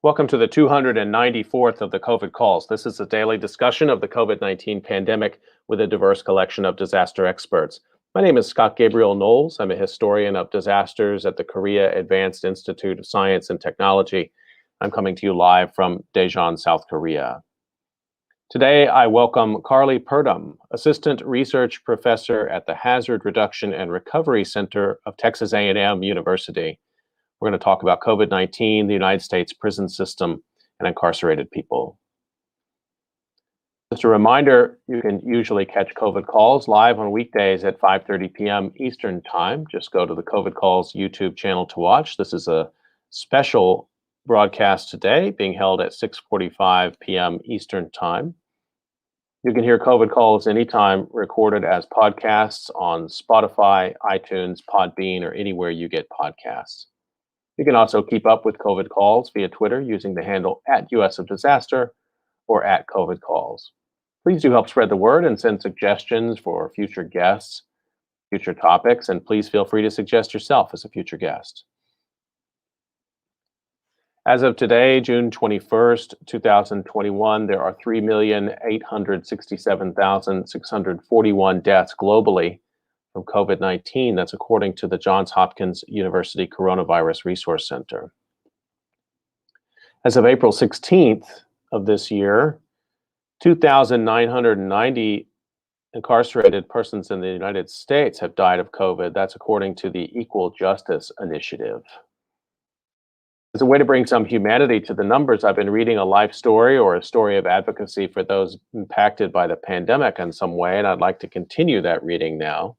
Welcome to the 294th of the COVID calls. This is a daily discussion of the COVID-19 pandemic with a diverse collection of disaster experts. My name is Scott Gabriel Knowles. I'm a historian of disasters at the Korea Advanced Institute of Science and Technology. I'm coming to you live from Daejeon, South Korea. Today, I welcome Carly Purdom, Assistant Research Professor at the Hazard Reduction and Recovery Center of Texas A&M University. We're going to talk about COVID-19, the United States prison system, and incarcerated people. Just a reminder, you can usually catch COVID calls live on weekdays at 5:30 p.m. Eastern Time. Just go to the COVID Calls YouTube channel to watch. This is a special broadcast today being held at 6:45 p.m. Eastern Time. You can hear COVID calls anytime recorded as podcasts on Spotify, iTunes, Podbean, or anywhere you get podcasts. You can also keep up with COVID calls via Twitter using the handle @US of Disaster or @COVID calls. Please do help spread the word and send suggestions for future guests, future topics, and please feel free to suggest yourself as a future guest. As of today, June 21st, 2021, there are 3,867,641 deaths globally from COVID-19. That's according to the Johns Hopkins University Coronavirus Resource Center. As of April 16th of this year, 2,990 incarcerated persons in the United States have died of COVID. That's according to the Equal Justice Initiative. As a way to bring some humanity to the numbers, I've been reading a life story or a story of advocacy for those impacted by the pandemic in some way, and I'd like to continue that reading now.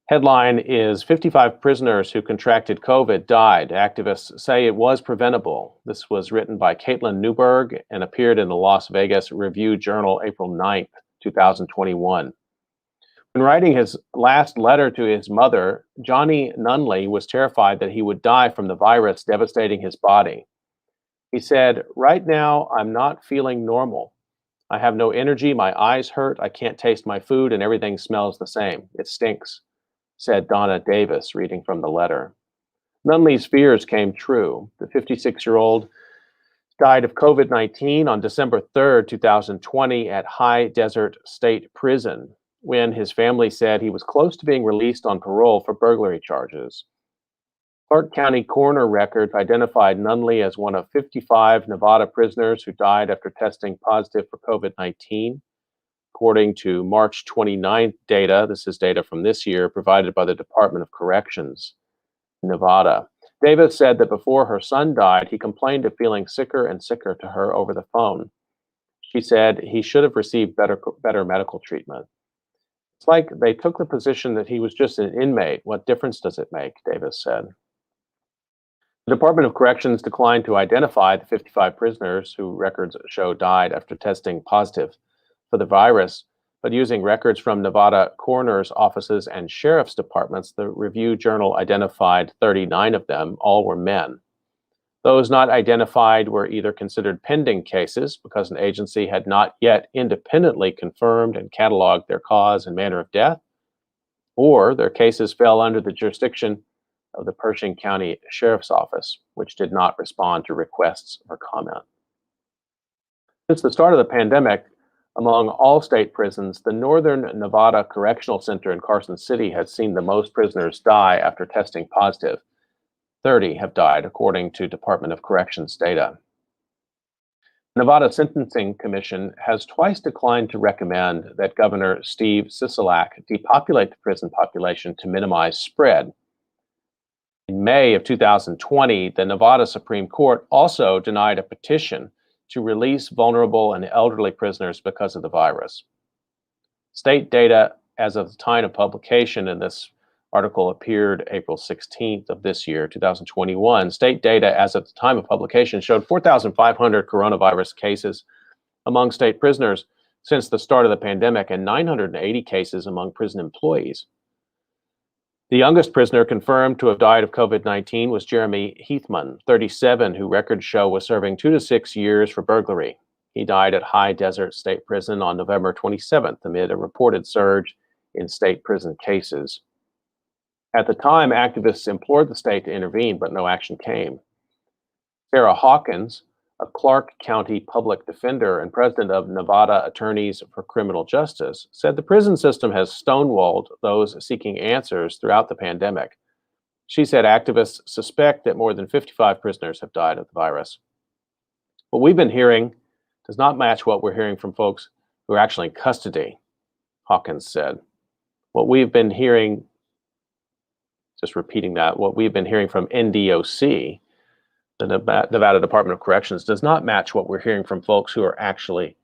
Headline is 55 prisoners who contracted COVID died. Activists say it was preventable. This was written by Caitlin Newberg and appeared in the Las Vegas Review-Journal April 9th, 2021. When writing his last letter to his mother, Johnny Nunley was terrified that he would die from the virus devastating his body. He said, "Right now, I'm not feeling normal. I have no energy, my eyes hurt, I can't taste my food, and everything smells the same. It stinks," said Donna Davis, reading from the letter. Nunley's fears came true. The 56-year-old died of COVID-19 on December 3rd, 2020 at High Desert State Prison, when his family said he was close to being released on parole for burglary charges. Clark County coroner records identified Nunley as one of 55 Nevada prisoners who died after testing positive for COVID-19. According to March 29th data, this is data from this year provided by the Department of Corrections in Nevada. Davis said that before her son died, he complained of feeling sicker and sicker to her over the phone. She said he should have received better medical treatment. It's like they took the position that he was just an inmate. What difference does it make? Davis said. The Department of Corrections declined to identify the 55 prisoners who records show died after testing positive for the virus, but using records from Nevada coroner's offices and sheriff's departments, the Review-Journal identified 39 of them. All were men. Those not identified were either considered pending cases because an agency had not yet independently confirmed and cataloged their cause and manner of death, or their cases fell under the jurisdiction of the Pershing County Sheriff's Office, which did not respond to requests for comment. Since the start of the pandemic, among all state prisons, the Northern Nevada Correctional Center in Carson City has seen the most prisoners die after testing positive. 30 have died, according to Department of Corrections data. Nevada Sentencing Commission has twice declined to recommend that Governor Steve Sisolak depopulate the prison population to minimize spread. In May of 2020, the Nevada Supreme Court also denied a petition to release vulnerable and elderly prisoners because of the virus. State data as of the time of publication, and this article appeared April 16th of this year, 2021. State data as of the time of publication showed 4,500 coronavirus cases among state prisoners since the start of the pandemic and 980 cases among prison employees. The youngest prisoner confirmed to have died of COVID-19 was Jeremy Heathman, 37, who records show was serving 2 to 6 years for burglary. He died at High Desert State Prison on November 27th amid a reported surge in state prison cases. At the time, activists implored the state to intervene, but no action came. Sarah Hawkins, a Clark County public defender and president of Nevada Attorneys for Criminal Justice, said the prison system has stonewalled those seeking answers throughout the pandemic. She said activists suspect that more than 55 prisoners have died of the virus. What we've been hearing does not match what we're hearing from folks who are actually in custody, Hawkins said. What we've been hearing, just repeating that, what we've been hearing from NDOC, the Nevada Department of Corrections, does not match what we're hearing from folks who are actually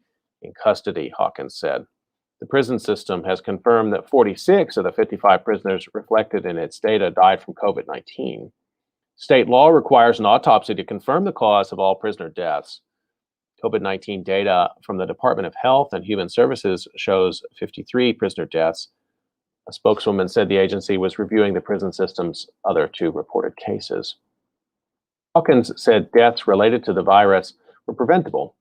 in custody, Hawkins said. The prison system has confirmed that 46 of the 55 prisoners reflected in its data died from COVID-19. State law requires an autopsy to confirm the cause of all prisoner deaths. COVID-19 data from the Department of Health and Human Services shows 53 prisoner deaths. A spokeswoman said the agency was reviewing the prison system's other 2 reported cases. Hawkins said deaths related to the virus were preventable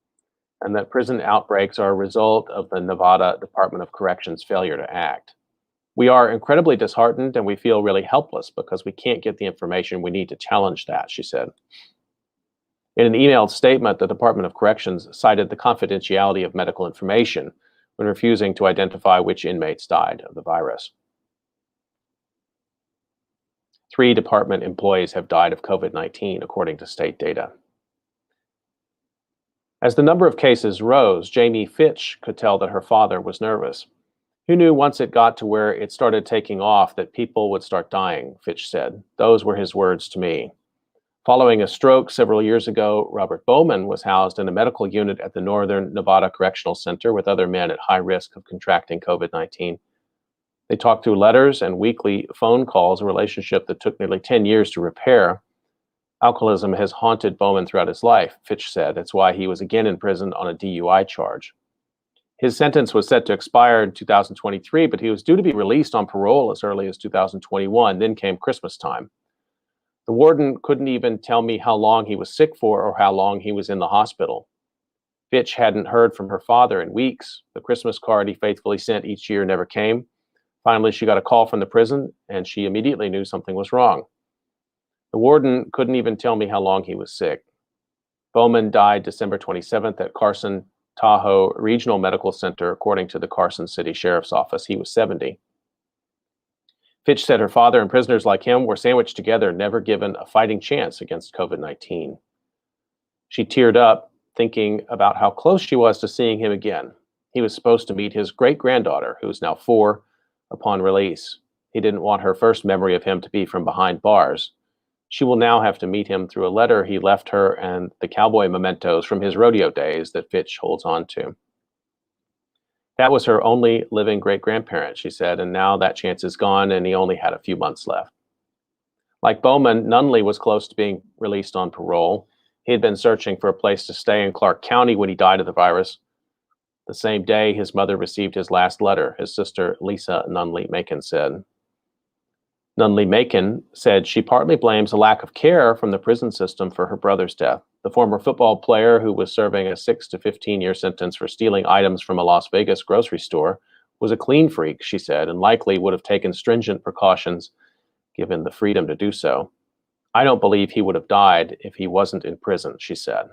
and that prison outbreaks are a result of the Nevada Department of Corrections' failure to act. We are incredibly disheartened and we feel really helpless because we can't get the information we need to challenge that, she said. In an emailed statement, the Department of Corrections cited the confidentiality of medical information when refusing to identify which inmates died of the virus. 3 department employees have died of COVID-19, according to state data. As the number of cases rose, Jamie Fitch could tell that her father was nervous. Who knew once it got to where it started taking off that people would start dying, Fitch said. Those were his words to me. Following a stroke several years ago, Robert Bowman was housed in a medical unit at the Northern Nevada Correctional Center with other men at high risk of contracting COVID-19. They talked through letters and weekly phone calls, a relationship that took nearly 10 years to repair. Alcoholism has haunted Bowman throughout his life, Fitch said. That's why he was again in prison on a DUI charge. His sentence was set to expire in 2023, but he was due to be released on parole as early as 2021. Then came Christmas time. The warden couldn't even tell me how long he was sick for or how long he was in the hospital. Fitch hadn't heard from her father in weeks. The Christmas card he faithfully sent each year never came. Finally, she got a call from the prison, and she immediately knew something was wrong. The warden couldn't even tell me how long he was sick. Bowman died December 27th at Carson Tahoe Regional Medical Center, according to the Carson City Sheriff's Office. He was 70. Fitch said her father and prisoners like him were sandwiched together, never given a fighting chance against COVID-19. She teared up, thinking about how close she was to seeing him again. He was supposed to meet his great-granddaughter, who is now 4, upon release. He didn't want her first memory of him to be from behind bars. She will now have to meet him through a letter he left her and the cowboy mementos from his rodeo days that Fitch holds on to. That was her only living great-grandparent, she said, and now that chance is gone and he only had a few months left. Like Bowman, Nunley was close to being released on parole. He had been searching for a place to stay in Clark County when he died of the virus. The same day, his mother received his last letter, his sister Lisa Nunley Macon said. Nunley Macon said she partly blames a lack of care from the prison system for her brother's death. The former football player, who was serving a 6 to 15-year sentence for stealing items from a Las Vegas grocery store, was a clean freak, she said, and likely would have taken stringent precautions given the freedom to do so. I don't believe he would have died if he wasn't in prison, she said.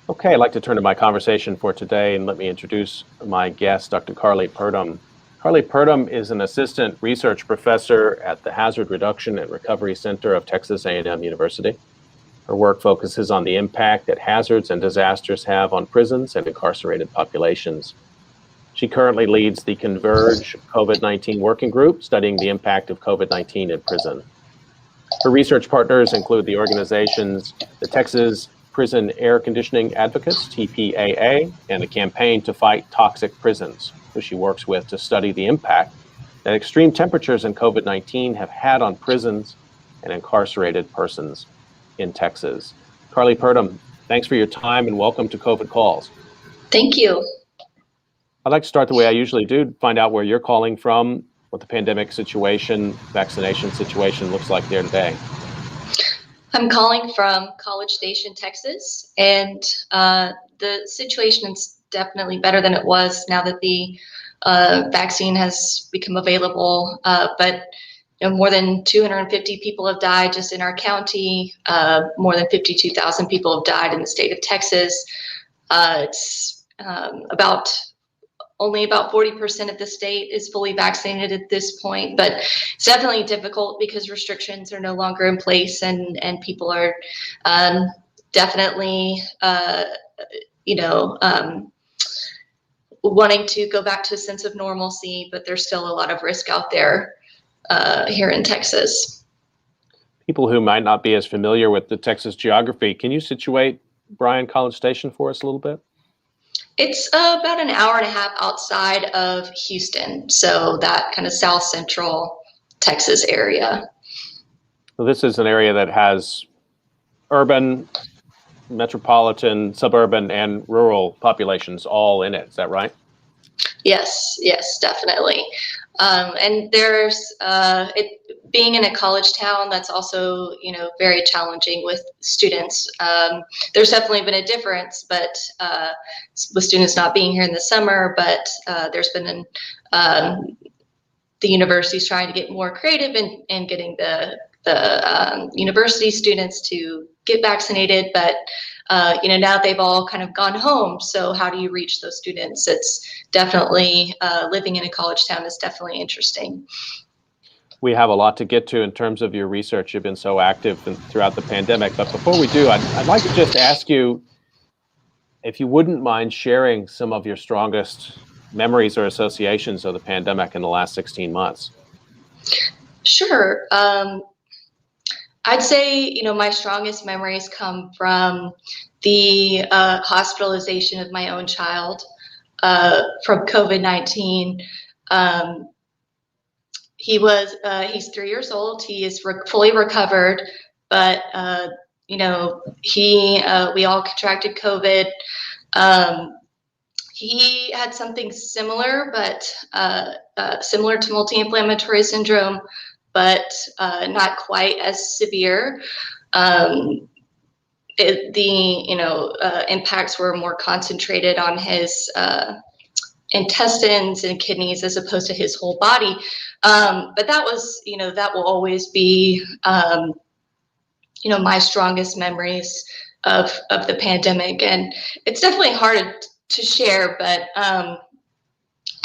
Okay, I'd like to turn to my conversation for today, and let me introduce my guest, Dr. Carly Purdom. Carly Purdom is an assistant research professor at the Hazard Reduction and Recovery Center of Texas A&M University. Her work focuses on the impact that hazards and disasters have on prisons and incarcerated populations. She currently leads the Converge COVID-19 Working Group, studying the impact of COVID-19 in prison. Her research partners include the organizations the Texas Prison Air Conditioning Advocates, TPAA, and the Campaign to Fight Toxic Prisons, who she works with to study the impact that extreme temperatures and COVID-19 have had on prisons and incarcerated persons in Texas. Carly Purdom, thanks for your time and welcome to COVID Calls. Thank you. I'd like to start the way I usually do, find out where you're calling from, what the pandemic situation, vaccination situation looks like there today. I'm calling from College Station, Texas, and the situation is definitely better than it was now that the vaccine has become available, but more than 250 people have died just in our county. More than 52,000 people have died in the state of Texas. It's only about 40% of the state is fully vaccinated at this point, but it's definitely difficult because restrictions are no longer in place, and people are definitely wanting to go back to a sense of normalcy, but there's still a lot of risk out there here in Texas. People who might not be as familiar with the Texas geography, can you situate Bryan College Station for us a little bit? It's about an hour and a half outside of Houston, so that kind of south central Texas area. So this is an area that has urban, metropolitan, suburban, and rural populations all in it. Is that right? Yes, definitely. And there's being in a college town, that's also, very challenging with students. There's definitely been a difference, but with students not being here in the summer, but there's been the university's trying to get more creative in getting the university students to get vaccinated, but now they've all kind of gone home. So how do you reach those students? It's definitely living in a college town is definitely interesting. We have a lot to get to in terms of your research. You've been so active throughout the pandemic. But before we do, I'd like to just ask you if you wouldn't mind sharing some of your strongest memories or associations of the pandemic in the last 16 months. Sure. I'd say, my strongest memories come from the hospitalization of my own child from COVID-19. He's 3 years old. He is fully recovered, but we all contracted COVID. He had something similar, but similar to multi-inflammatory syndrome, but not quite as severe. Impacts were more concentrated on his intestines and kidneys as opposed to his whole body. But that was, that will always be, my strongest memories of the pandemic. And it's definitely hard to share, but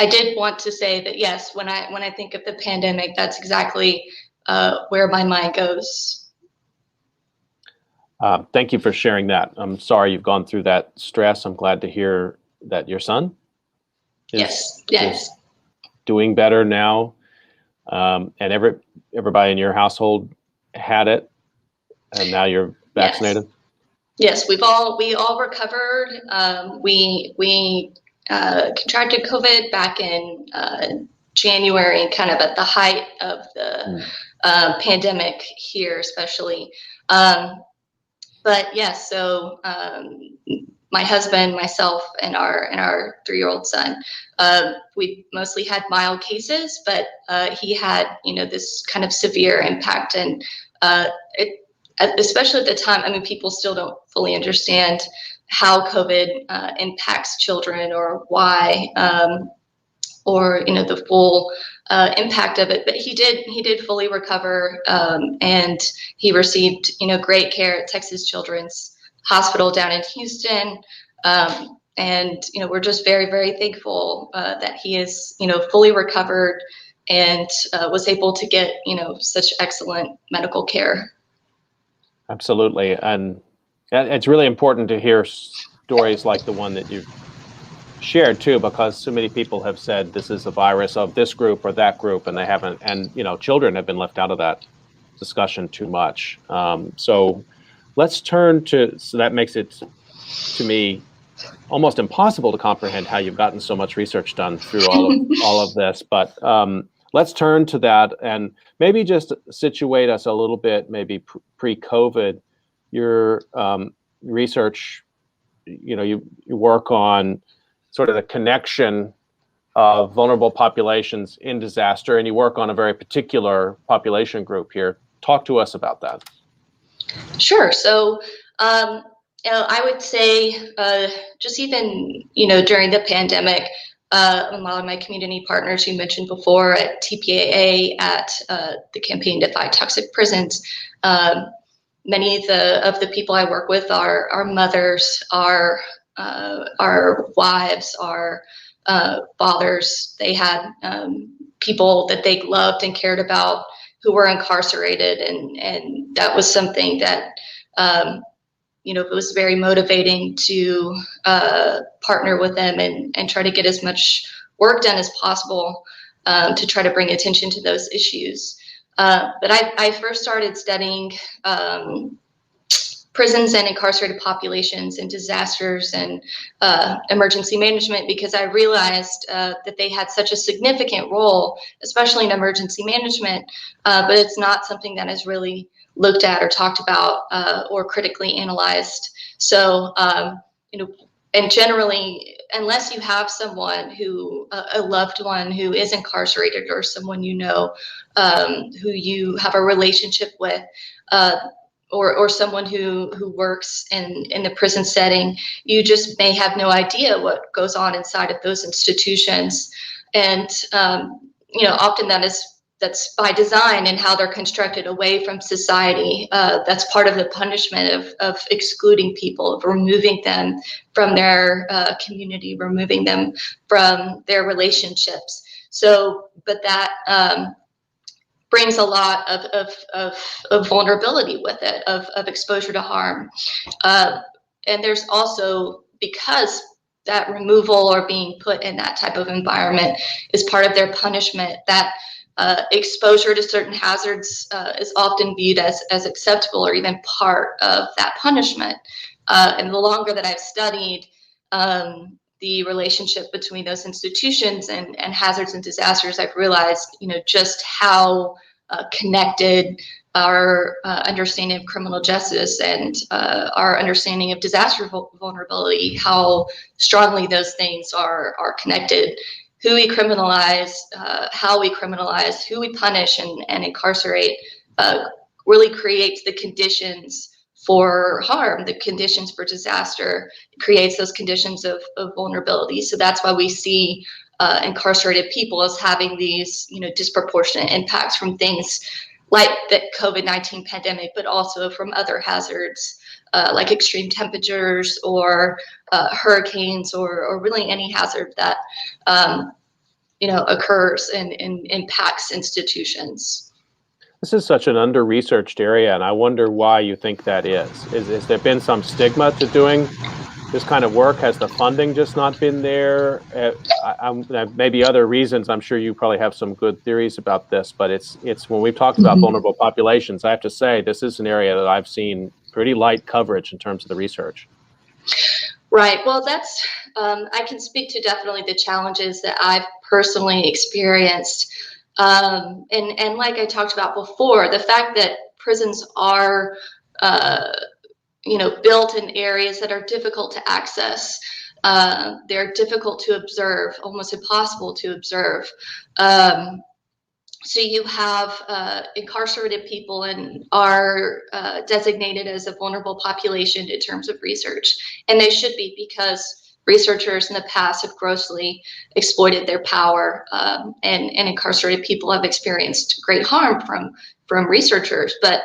I did want to say that, yes, when I think of the pandemic, that's exactly where my mind goes. Thank you for sharing that. I'm sorry you've gone through that stress. I'm glad to hear that your son is doing better now, and everybody in your household had it, and now you're vaccinated. Yes, we all recovered. We contracted COVID back in January, kind of at the height of the pandemic here, especially. But yes, so my husband, myself, and our 3-year-old son, we mostly had mild cases, but he had, this kind of severe impact, and especially at the time, people still don't fully understand how COVID impacts children, or why, or the full impact of it. But he did fully recover, and he received great care at Texas Children's Hospital down in Houston, and we're just very, very thankful that he is fully recovered and was able to get such excellent medical care. Absolutely, and it's really important to hear stories like the one that you've shared too, because so many people have said this is a virus of this group or that group, and they haven't, and children have been left out of that discussion too much. So let's turn to, so that makes it to me almost impossible to comprehend how you've gotten so much research done through all of this, but let's turn to that and maybe just situate us a little bit, maybe pre-COVID. Your research, you work on sort of the connection of vulnerable populations in disaster, and you work on a very particular population group here. Talk to us about that. Sure. So, I would say, just even, during the pandemic, a lot of my community partners you mentioned before at TPAA, at the Campaign to Fight Toxic Prisons. Many of the people I work with are mothers, are wives, are fathers. They had people that they loved and cared about who were incarcerated, and that was something that it was very motivating to partner with them and try to get as much work done as possible to try to bring attention to those issues. But I first started studying prisons and incarcerated populations and disasters and emergency management because I realized that they had such a significant role, especially in emergency management, but it's not something that is really looked at or talked about or critically analyzed. So, and generally, unless you have someone a loved one who is incarcerated or someone who you have a relationship with, or someone who works in the prison setting, you just may have no idea what goes on inside of those institutions. And, often that's by design and how they're constructed away from society. That's part of the punishment of excluding people, of removing them from their community, removing them from their relationships. So, but that brings a lot of vulnerability with it, of exposure to harm. And there's also, because that removal or being put in that type of environment is part of their punishment, that exposure to certain hazards is often viewed as acceptable or even part of that punishment. And the longer that I've studied the relationship between those institutions and hazards and disasters, I've realized, just how connected our understanding of criminal justice and our understanding of disaster vulnerability, how strongly those things are connected. Who we criminalize, how we criminalize, who we punish and incarcerate really creates the conditions for harm, the conditions for disaster. It creates those conditions of vulnerability. So that's why we see incarcerated people as having these, disproportionate impacts from things like the COVID-19 pandemic, but also from other hazards like extreme temperatures or hurricanes or really any hazard that occurs and impacts institutions. This is such an under-researched area, and I wonder why you think that is. Has there been some stigma to doing this kind of work? Has the funding just not been there? Maybe other reasons. I'm sure you probably have some good theories about this, but it's when we've talked about vulnerable populations, I have to say this is an area that I've seen pretty light coverage in terms of the research. Right. Well, that's I can speak to definitely the challenges that I've personally experienced. And like I talked about before, the fact that prisons are, built in areas that are difficult to access. They're difficult to observe, almost impossible to observe. So you have incarcerated people and are designated as a vulnerable population in terms of research. And they should be, because researchers in the past have grossly exploited their power, and incarcerated people have experienced great harm from researchers. But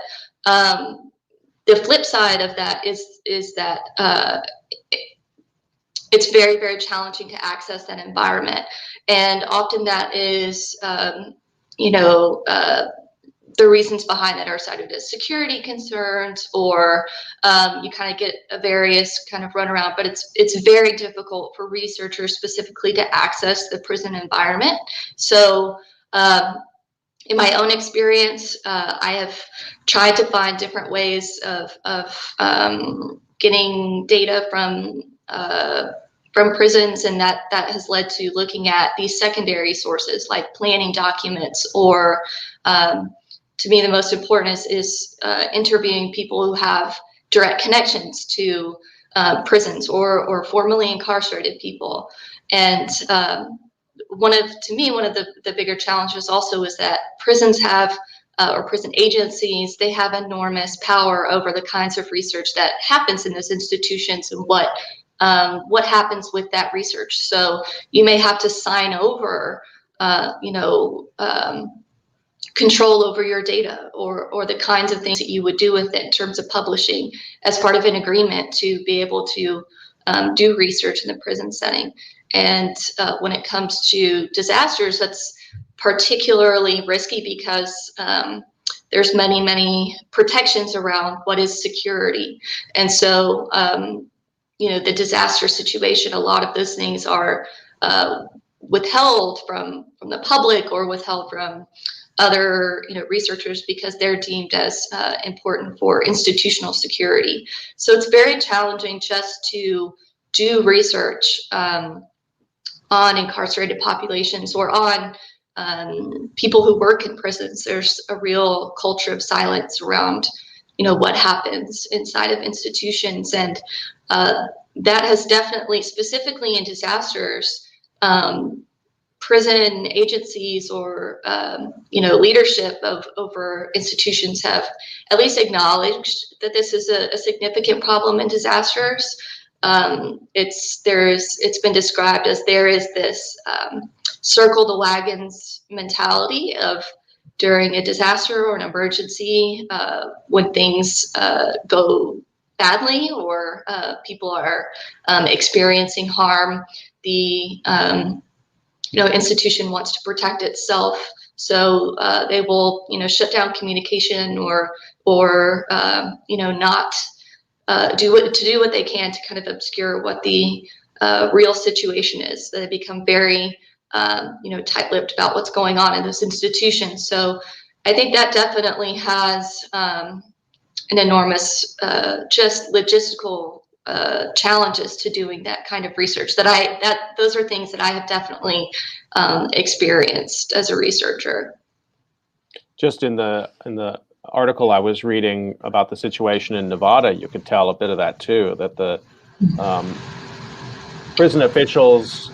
the flip side of that is that it's very, very challenging to access that environment. And often that is, the reasons behind that are cited as security concerns, or you kind of get a various kind of runaround, but it's very difficult for researchers specifically to access the prison environment. So in my own experience, I have tried to find different ways of getting data from prisons, and that has led to looking at these secondary sources like planning documents, or to me the most important is interviewing people who have direct connections to prisons or formerly incarcerated people. And one of the bigger challenges also is that prisons have or prison agencies, they have enormous power over the kinds of research that happens in those institutions and what what happens with that research. So you may have to sign over, control over your data, or the kinds of things that you would do with it in terms of publishing as part of an agreement to be able to do research in the prison setting. And when it comes to disasters, that's particularly risky because there's many protections around what is security. And so, the disaster situation, a lot of those things are withheld from the public or withheld from other researchers because they're deemed as important for institutional security. So it's very challenging just to do research on incarcerated populations or on people who work in prisons. There's a real culture of silence around what happens inside of institutions, and that has definitely, specifically in disasters, prison agencies or leadership over institutions have at least acknowledged that this is a significant problem in disasters. It's been described as there is this circle the wagons mentality of during a disaster or an emergency, when things go badly or people are experiencing harm, the institution wants to protect itself, so they will shut down communication or not do what they can to kind of obscure what the real situation is. They become very tight-lipped about what's going on in those institutions. So I think that definitely has an enormous just logistical challenges to doing that kind of research. Those are things that I have definitely experienced as a researcher. Just in the article I was reading about the situation in Nevada, you could tell a bit of that too, that the prison officials,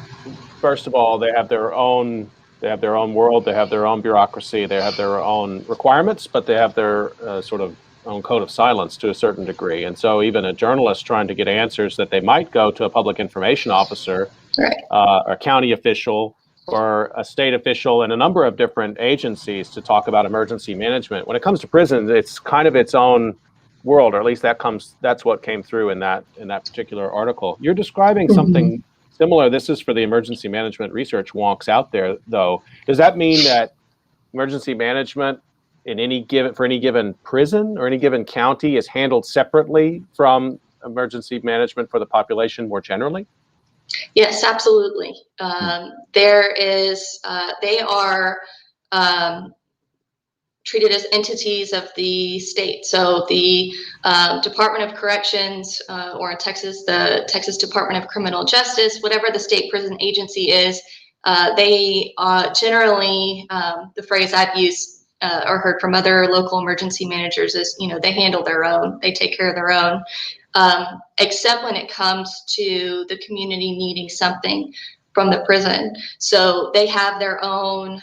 first of all, they have their own world, they have their own bureaucracy, they have their own requirements, but they have their sort of own code of silence to a certain degree. And so even a journalist trying to get answers that they might go to a public information officer, right, a county official, or a state official, and a number of different agencies to talk about emergency management. When it comes to prisons, it's kind of its own world, or at least that's what came through in that particular article. You're describing something similar. This is for the emergency management research wonks out there, though. Does that mean that emergency management for any given prison or any given county is handled separately from emergency management for the population more generally? Yes, absolutely. They are treated as entities of the state. So the Department of Corrections, or in Texas, the Texas Department of Criminal Justice, whatever the state prison agency is, they generally, the phrase I've used or heard from other local emergency managers is, they handle their own, they take care of their own. Except when it comes to the community needing something from the prison. So they have their own,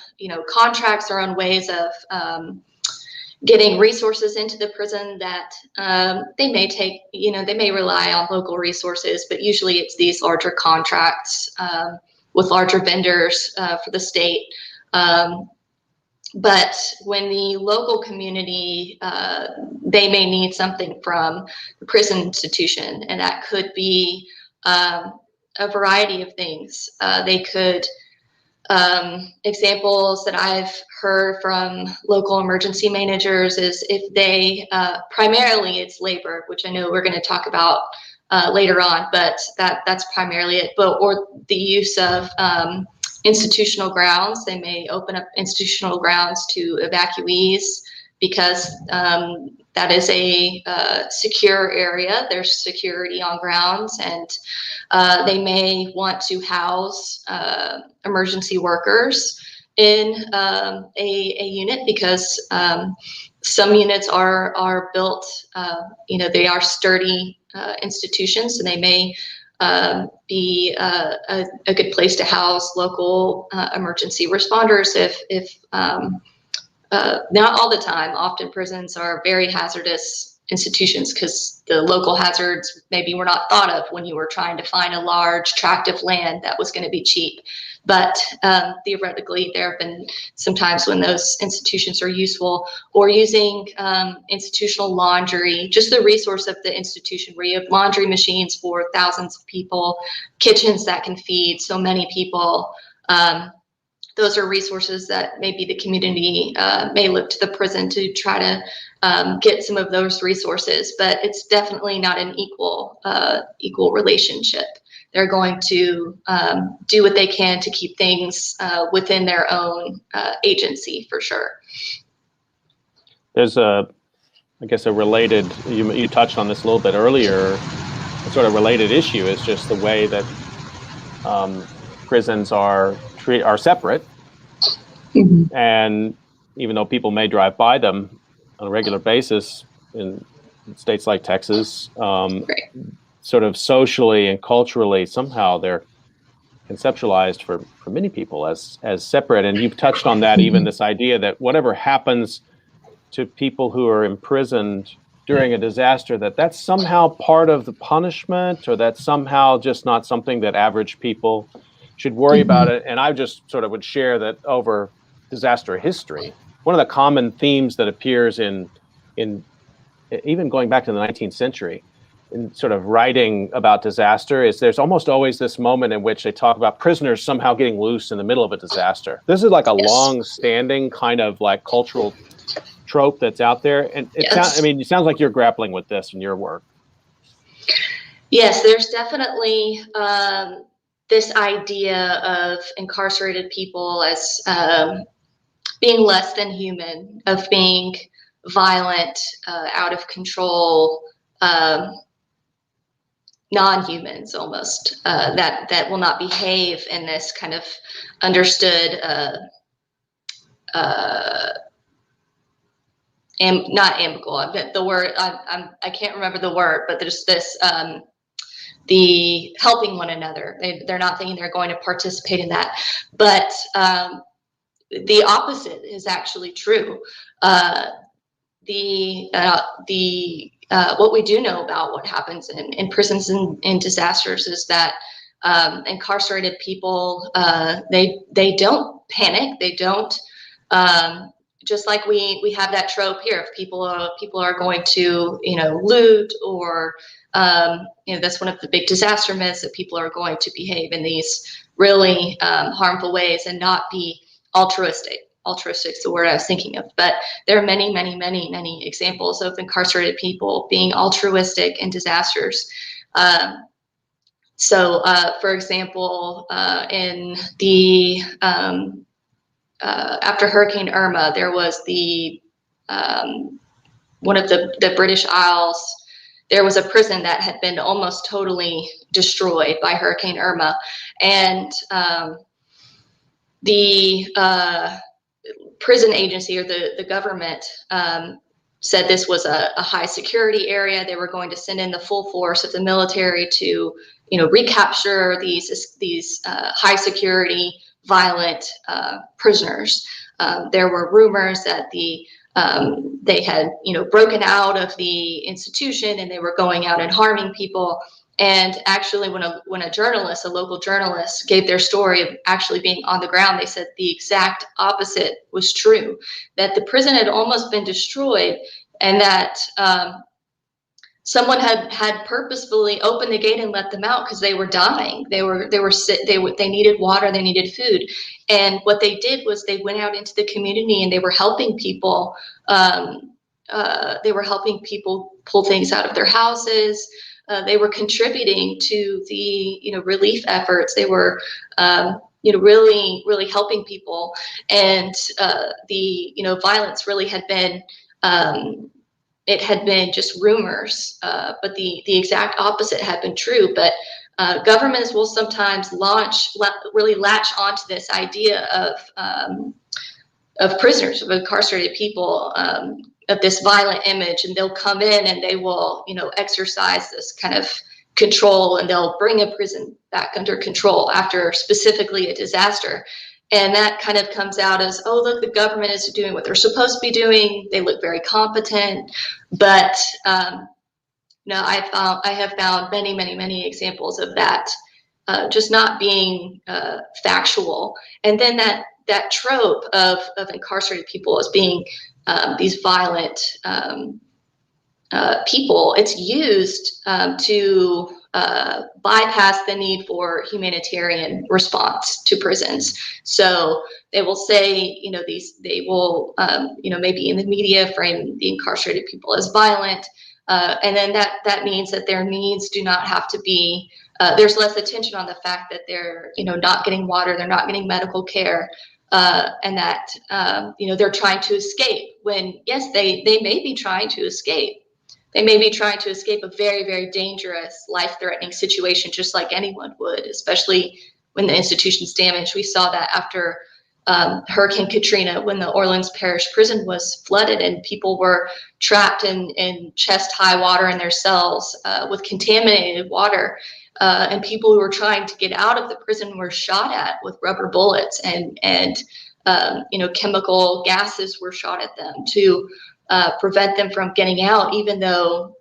contracts, their own ways of getting resources into the prison that they may take, they may rely on local resources, but usually it's these larger contracts with larger vendors for the state. But when the local community, they may need something from the prison institution, and that could be a variety of things. They could, examples that I've heard from local emergency managers is if they, primarily it's labor, which I know we're going to talk about later on, but that's primarily it, or the use of institutional grounds. They may open up institutional grounds to evacuees because that is a secure area. There's security on grounds, and they may want to house emergency workers in a unit because some units are built, they are sturdy institutions, and they may be a good place to house local emergency responders if not all the time. Often prisons are very hazardous institutions because the local hazards maybe were not thought of when you were trying to find a large tract of land that was going to be cheap. But theoretically, there have been some times when those institutions are useful, or using institutional laundry, just the resource of the institution where you have laundry machines for thousands of people, kitchens that can feed so many people. Those are resources that maybe the community may look to the prison to try to get some of those resources, but it's definitely not an equal relationship. They're going to do what they can to keep things within their own agency, for sure. There's a related, you touched on this a little bit earlier, a sort of related issue is just the way that prisons are separate. Mm-hmm. And even though people may drive by them on a regular basis in states like Texas, right, sort of socially and culturally, somehow they're conceptualized for many people as separate. And you've touched on that, even this idea that whatever happens to people who are imprisoned during a disaster, that's somehow part of the punishment, or that's somehow just not something that average people should worry about it. And I just sort of would share that over disaster history, one of the common themes that appears in even going back to the 19th century, in sort of writing about disaster, is there's almost always this moment in which they talk about prisoners somehow getting loose in the middle of a disaster. This is like a long-standing kind of like cultural trope that's out there. And it sounds like you're grappling with this in your work. Yes, there's definitely this idea of incarcerated people as being less than human, of being violent, out of control, non-humans almost, that will not behave in this kind of understood, not amicable. The word I can't remember the word, but there's this the helping one another. They're not thinking they're going to participate in that, but the opposite is actually true. What we do know about what happens in prisons and in disasters is that incarcerated people, they don't panic. They don't, just like we have that trope here. If people are going to, loot, or, that's one of the big disaster myths, that people are going to behave in these really harmful ways and not be altruistic. Altruistic is the word I was thinking of, but there are many, many, many, many examples of incarcerated people being altruistic in disasters. So, for example, in the after Hurricane Irma, there was the one of the British Isles. There was a prison that had been almost totally destroyed by Hurricane Irma, and the prison agency, or the government, said this was a high security area. They were going to send in the full force of the military to, recapture these high security, violent prisoners. There were rumors that they had, broken out of the institution and they were going out and harming people. And actually, when a local journalist, gave their story of actually being on the ground, they said the exact opposite was true, that the prison had almost been destroyed, and that someone had purposefully opened the gate and let them out because they were dying. They were sick. They needed water. They needed food. And what they did was they went out into the community and they were helping people. They were helping people pull things out of their houses. They were contributing to the, relief efforts. They were, really, really helping people. And the, violence really had been, it had been just rumors, but the exact opposite had been true. But governments will sometimes really latch onto this idea of prisoners, of incarcerated people, of this violent image, and they'll come in and they will, exercise this kind of control, and they'll bring a prison back under control after specifically a disaster. And that kind of comes out as, oh, look, the government is doing what they're supposed to be doing. They look very competent. But no, I have found many, many, many examples of that just not being factual. And then that trope of incarcerated people as being these violent people, it's used to bypass the need for humanitarian response to prisons. So they will say, they will, maybe in the media frame the incarcerated people as violent. And then that means that their needs do not have to be, there's less attention on the fact that they're, not getting water, they're not getting medical care, and that, they're trying to escape when, yes, they may be trying to escape. They may be trying to escape a very, very dangerous, life-threatening situation, just like anyone would, especially when the institution's damaged. We saw that after Hurricane Katrina, when the Orleans Parish prison was flooded and people were trapped in chest-high water in their cells with contaminated water. And people who were trying to get out of the prison were shot at with rubber bullets, and chemical gases were shot at them to prevent them from getting out, even though,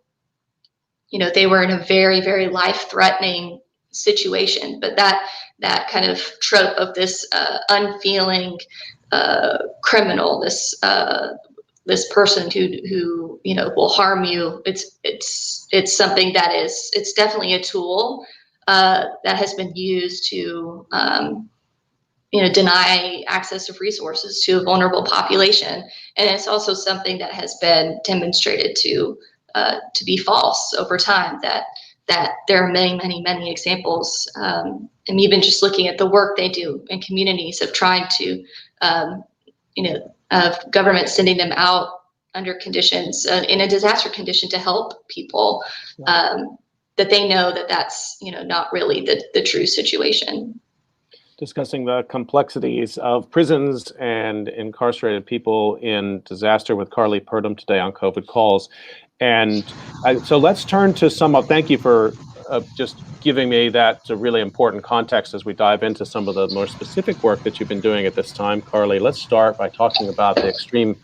they were in a very, very life-threatening situation. But that kind of trope of this unfeeling criminal, this person who will harm you, it's something that it's definitely a tool that has been used to deny access of resources to a vulnerable population. And it's also something that has been demonstrated to be false over time, that there are many, many, many examples. And even just looking at the work they do in communities of trying to, of government sending them out under conditions, in a disaster condition to help people, that they know that that's, not really the true situation. Discussing the complexities of prisons and incarcerated people in disaster with Carly Purdom today on COVID Calls. And so let's turn to thank you for just giving me that really important context as we dive into some of the more specific work that you've been doing at this time, Carly. Let's start by talking about the extreme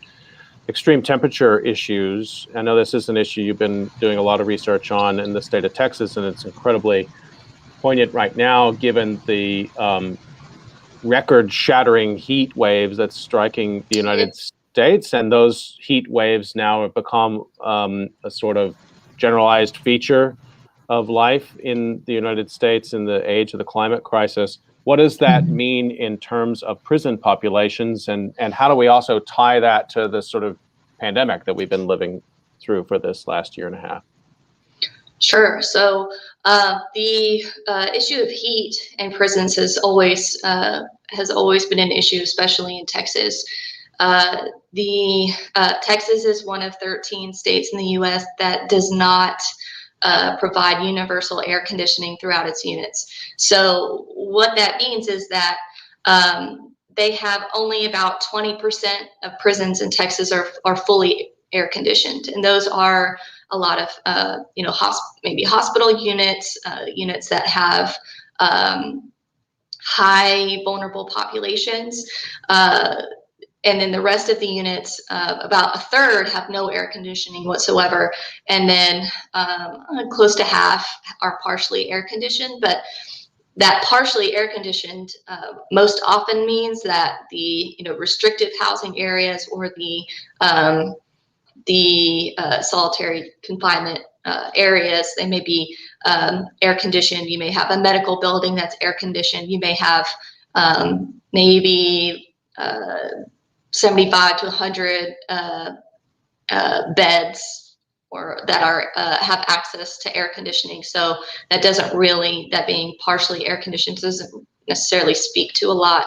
temperature issues. I know this is an issue you've been doing a lot of research on in the state of Texas, and it's incredibly poignant right now, given the record-shattering heat waves that's striking the United States. And those heat waves now have become a sort of generalized feature of life in the United States in the age of the climate crisis. What does that mean in terms of prison populations, and how do we also tie that to the sort of pandemic that we've been living through for this last year and a half? Sure. So the issue of heat in prisons has always been an issue, especially in Texas. Texas is one of 13 states in the U.S. that does not provide universal air conditioning throughout its units. So what that means is that they have only about 20% of prisons in Texas are fully air conditioned, and those are a lot of maybe hospital units, units that have high vulnerable populations, and then the rest of the units, about a third, have no air conditioning whatsoever, and then close to half are partially air conditioned. But that partially air conditioned most often means that the restrictive housing areas or the solitary confinement areas, they may be air conditioned. You may have a medical building that's air conditioned. You may have maybe 75 to 100 beds or that are have access to air conditioning. So that being partially air conditioned doesn't necessarily speak to a lot.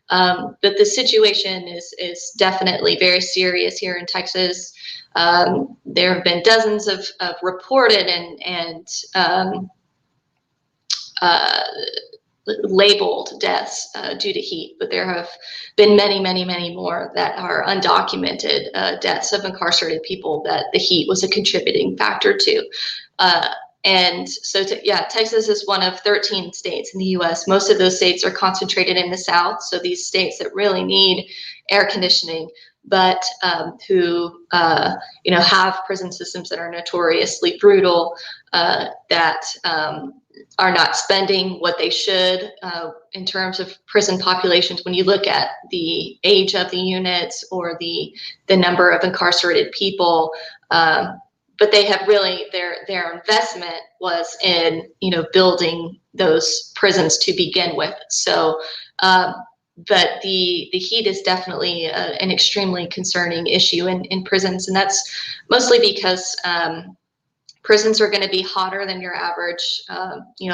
But the situation is definitely very serious here in Texas. There have been dozens of reported and labeled deaths due to heat, but there have been many, many, many more that are undocumented deaths of incarcerated people that the heat was a contributing factor to. And so, Texas is one of 13 states in the U.S. Most of those states are concentrated in the South. So these states that really need air conditioning, but who have prison systems that are notoriously brutal, that are not spending what they should in terms of prison populations. When you look at the age of the units or the number of incarcerated people. But they have really, their investment was in, building those prisons to begin with. So, but the heat is definitely an extremely concerning issue in prisons. And that's mostly because prisons are going to be hotter than your average,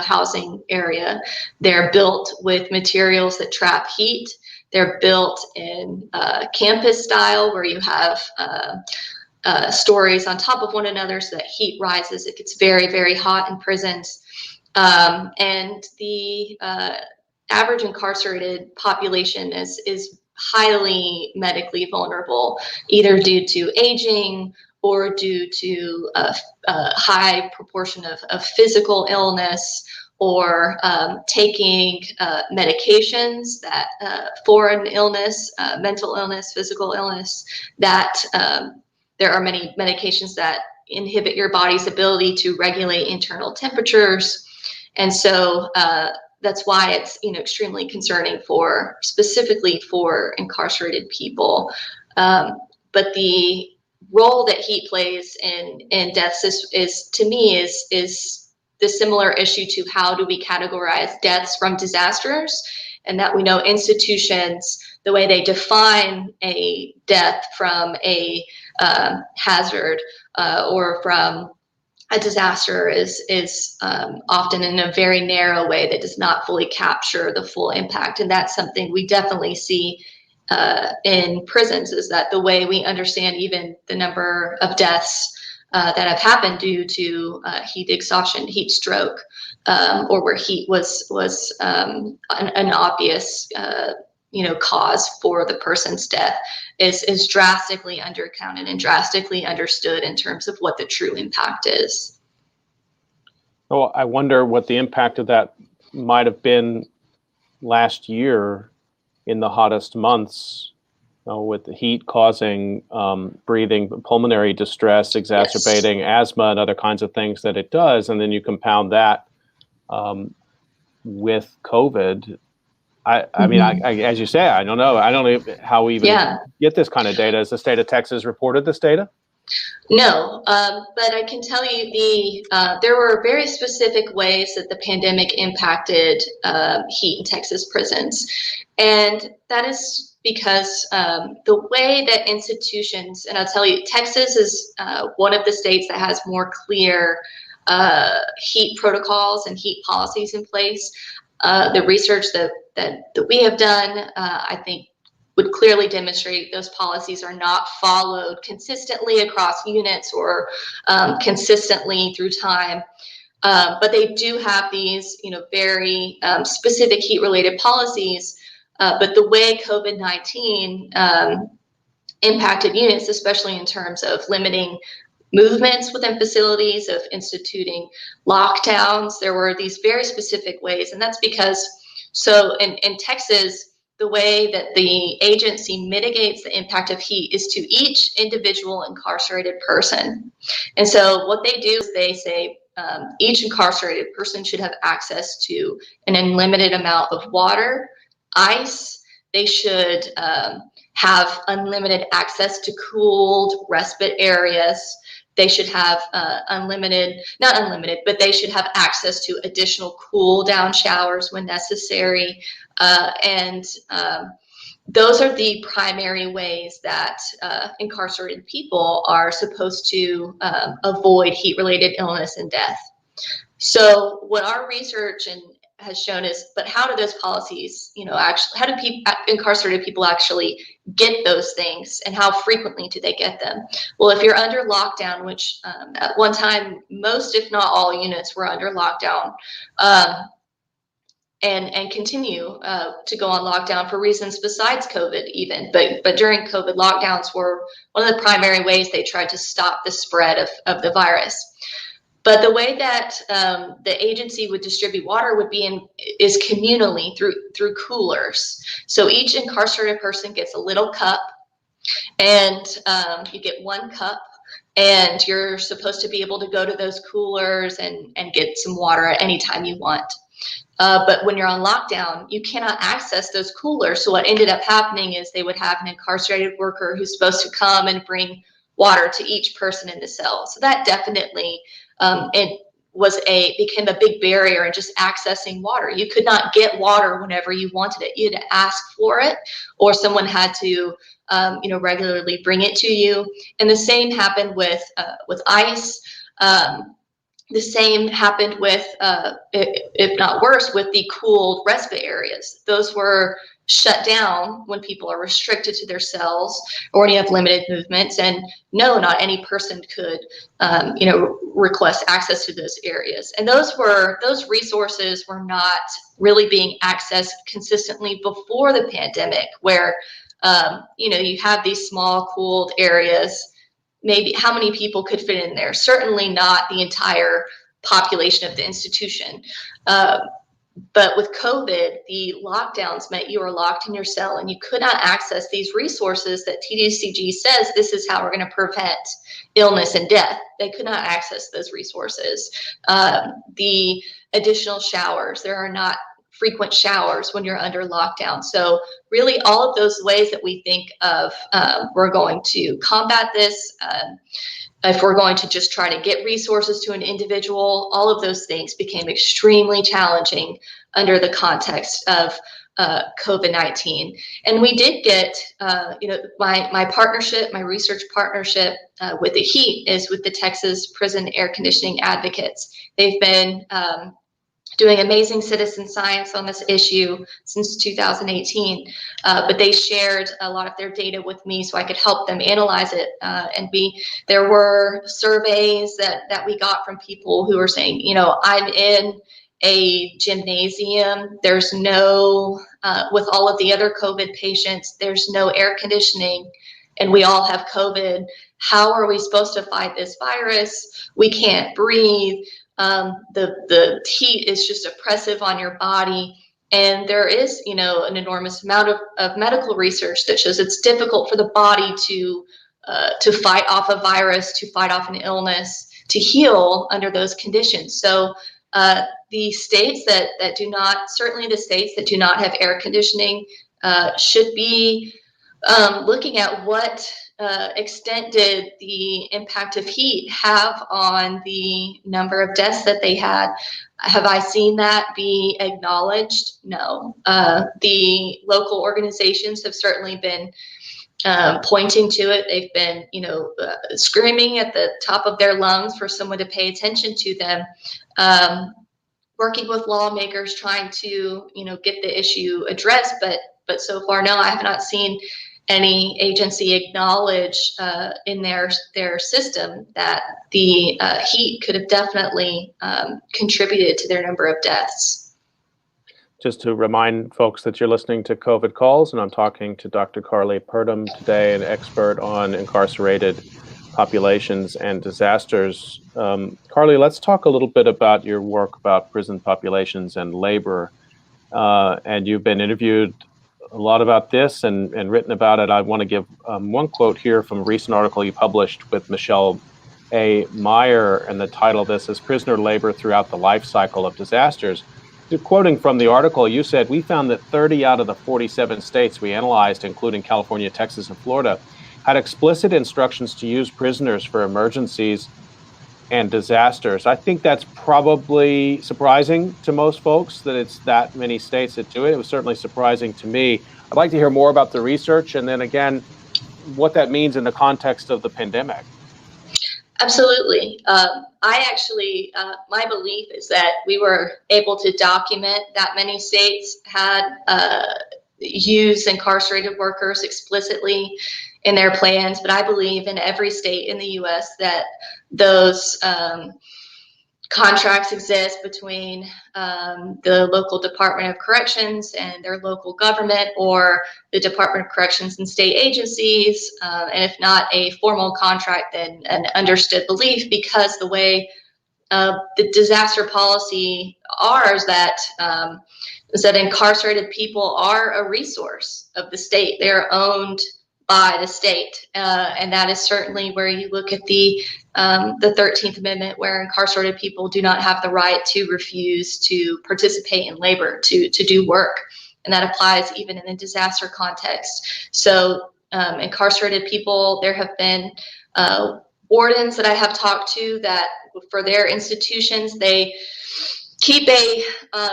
housing area. They're built with materials that trap heat. They're built in campus style, where you have stories on top of one another, so that heat rises. It gets very, very hot in prisons. And the average incarcerated population is highly medically vulnerable, either due to aging or due to a high proportion of physical illness, or taking medications that for an illness, mental illness, physical illness, that there are many medications that inhibit your body's ability to regulate internal temperatures. And so that's why it's extremely concerning specifically for incarcerated people. But the role that heat plays in deaths is to me the similar issue to how do we categorize deaths from disasters, and that we know institutions, the way they define a death from a hazard or from a disaster is often in a very narrow way that does not fully capture the full impact. And that's something we definitely see in prisons, is that the way we understand even the number of deaths that have happened due to heat exhaustion, heat stroke, or where heat was an obvious cause for the person's death, is drastically undercounted and drastically understood in terms of what the true impact is. Oh, I wonder what the impact of that might have been last year in the hottest months, with the heat causing breathing, pulmonary distress, exacerbating asthma and other kinds of things that it does. And then you compound that with COVID. I mean, as you say, I don't know. I don't know how we even get this kind of data. Has the state of Texas reported this data? No, but I can tell you there were very specific ways that the pandemic impacted heat in Texas prisons. And that is because the way that institutions, and I'll tell you, Texas is one of the states that has more clear heat protocols and heat policies in place. The research that we have done, I think, would clearly demonstrate those policies are not followed consistently across units or consistently through time. But they do have these, very specific heat-related policies. But the way COVID-19 impacted units, especially in terms of limiting movements within facilities, of instituting lockdowns, there were these very specific ways. And that's because, in Texas, the way that the agency mitigates the impact of heat is to each individual incarcerated person. And so what they do is they say each incarcerated person should have access to an unlimited amount of water, ice. They should have unlimited access to cooled respite areas. They should have not unlimited, but they should have access to additional cool down showers when necessary. And those are the primary ways that incarcerated people are supposed to avoid heat-related illness and death. So what our research has shown is, but how do those policies, actually, how do incarcerated people actually get those things, and how frequently do they get them? Well, if you're under lockdown, which at one time, most, if not all, units were under lockdown, and continue to go on lockdown for reasons besides COVID even. But during COVID, lockdowns were one of the primary ways they tried to stop the spread of the virus. But the way that the agency would distribute water is communally through coolers. So each incarcerated person gets a little cup, and you get 1 cup, and you're supposed to be able to go to those coolers and get some water at any time you want. But when you're on lockdown, you cannot access those coolers. So what ended up happening is they would have an incarcerated worker who's supposed to come and bring water to each person in the cell. So that definitely became a big barrier in just accessing water. You could not get water whenever you wanted it. You had to ask for it, or someone had to regularly bring it to you. And the same happened with ICE. The same happened with, if not worse, with the cooled respite areas. Those were shut down when people are restricted to their cells or when you have limited movements. And no, not any person could, request access to those areas. And those resources were not really being accessed consistently before the pandemic, where, you have these small cooled areas. Maybe how many people could fit in there? Certainly not the entire population of the institution. But with COVID, the lockdowns meant you were locked in your cell and you could not access these resources that TDCG says this is how we're going to prevent illness and death. They could not access those resources. The additional showers, there are not frequent showers when you're under lockdown. So really all of those ways that we think of, we're going to combat this, if we're going to just try to get resources to an individual, all of those things became extremely challenging under the context of COVID-19. And we did get, my partnership, my research partnership with the HEAT is with the Texas Prison Air Conditioning Advocates. They've been doing amazing citizen science on this issue since 2018, but they shared a lot of their data with me so I could help them analyze it. There were surveys that we got from people who were saying, I'm in a gymnasium, there's no, with all of the other COVID patients, there's no air conditioning, and we all have COVID. How are we supposed to fight this virus? We can't breathe. The heat is just oppressive on your body. And there is, an enormous amount of medical research that shows it's difficult for the body to fight off a virus, to fight off an illness, to heal under those conditions. So the states that do not, certainly the states that do not have air conditioning, should be looking at what extent did the impact of heat have on the number of deaths that they had. Have I seen that be acknowledged? No. The local organizations have certainly been pointing to it. They've been, screaming at the top of their lungs for someone to pay attention to them. Working with lawmakers, trying to, get the issue addressed, but so far, no, I have not seen any agency acknowledge in their system that the heat could have definitely contributed to their number of deaths. Just to remind folks that you're listening to COVID Calls, and I'm talking to Dr. Carly Purdom today, an expert on incarcerated populations and disasters. Carly, let's talk a little bit about your work about prison populations and labor. And you've been interviewed a lot about this and written about it. I want to give one quote here from a recent article you published with Michelle A. Meyer, and the title of this is Prisoner Labor Throughout the Life Cycle of Disasters. Quoting from the article, you said, "We found that 30 out of the 47 states we analyzed, including California, Texas, and Florida, had explicit instructions to use prisoners for emergencies and disasters." I think that's probably surprising to most folks that it's that many states that do it. It was certainly surprising to me. I'd like to hear more about the research and then again, what that means in the context of the pandemic. Absolutely. My belief is that we were able to document that many states had used incarcerated workers explicitly in their plans, but I believe in every state in the U.S. that those contracts exist between the local Department of Corrections and their local government, or the Department of Corrections and state agencies, and if not a formal contract, then an understood belief, because the way the disaster policy is that incarcerated people are a resource of the state. They're owned by the state, and that is certainly where you look at the 13th Amendment, where incarcerated people do not have the right to refuse to participate in labor, to do work, and that applies even in a disaster context. So incarcerated people, there have been wardens that I have talked to that for their institutions, they keep a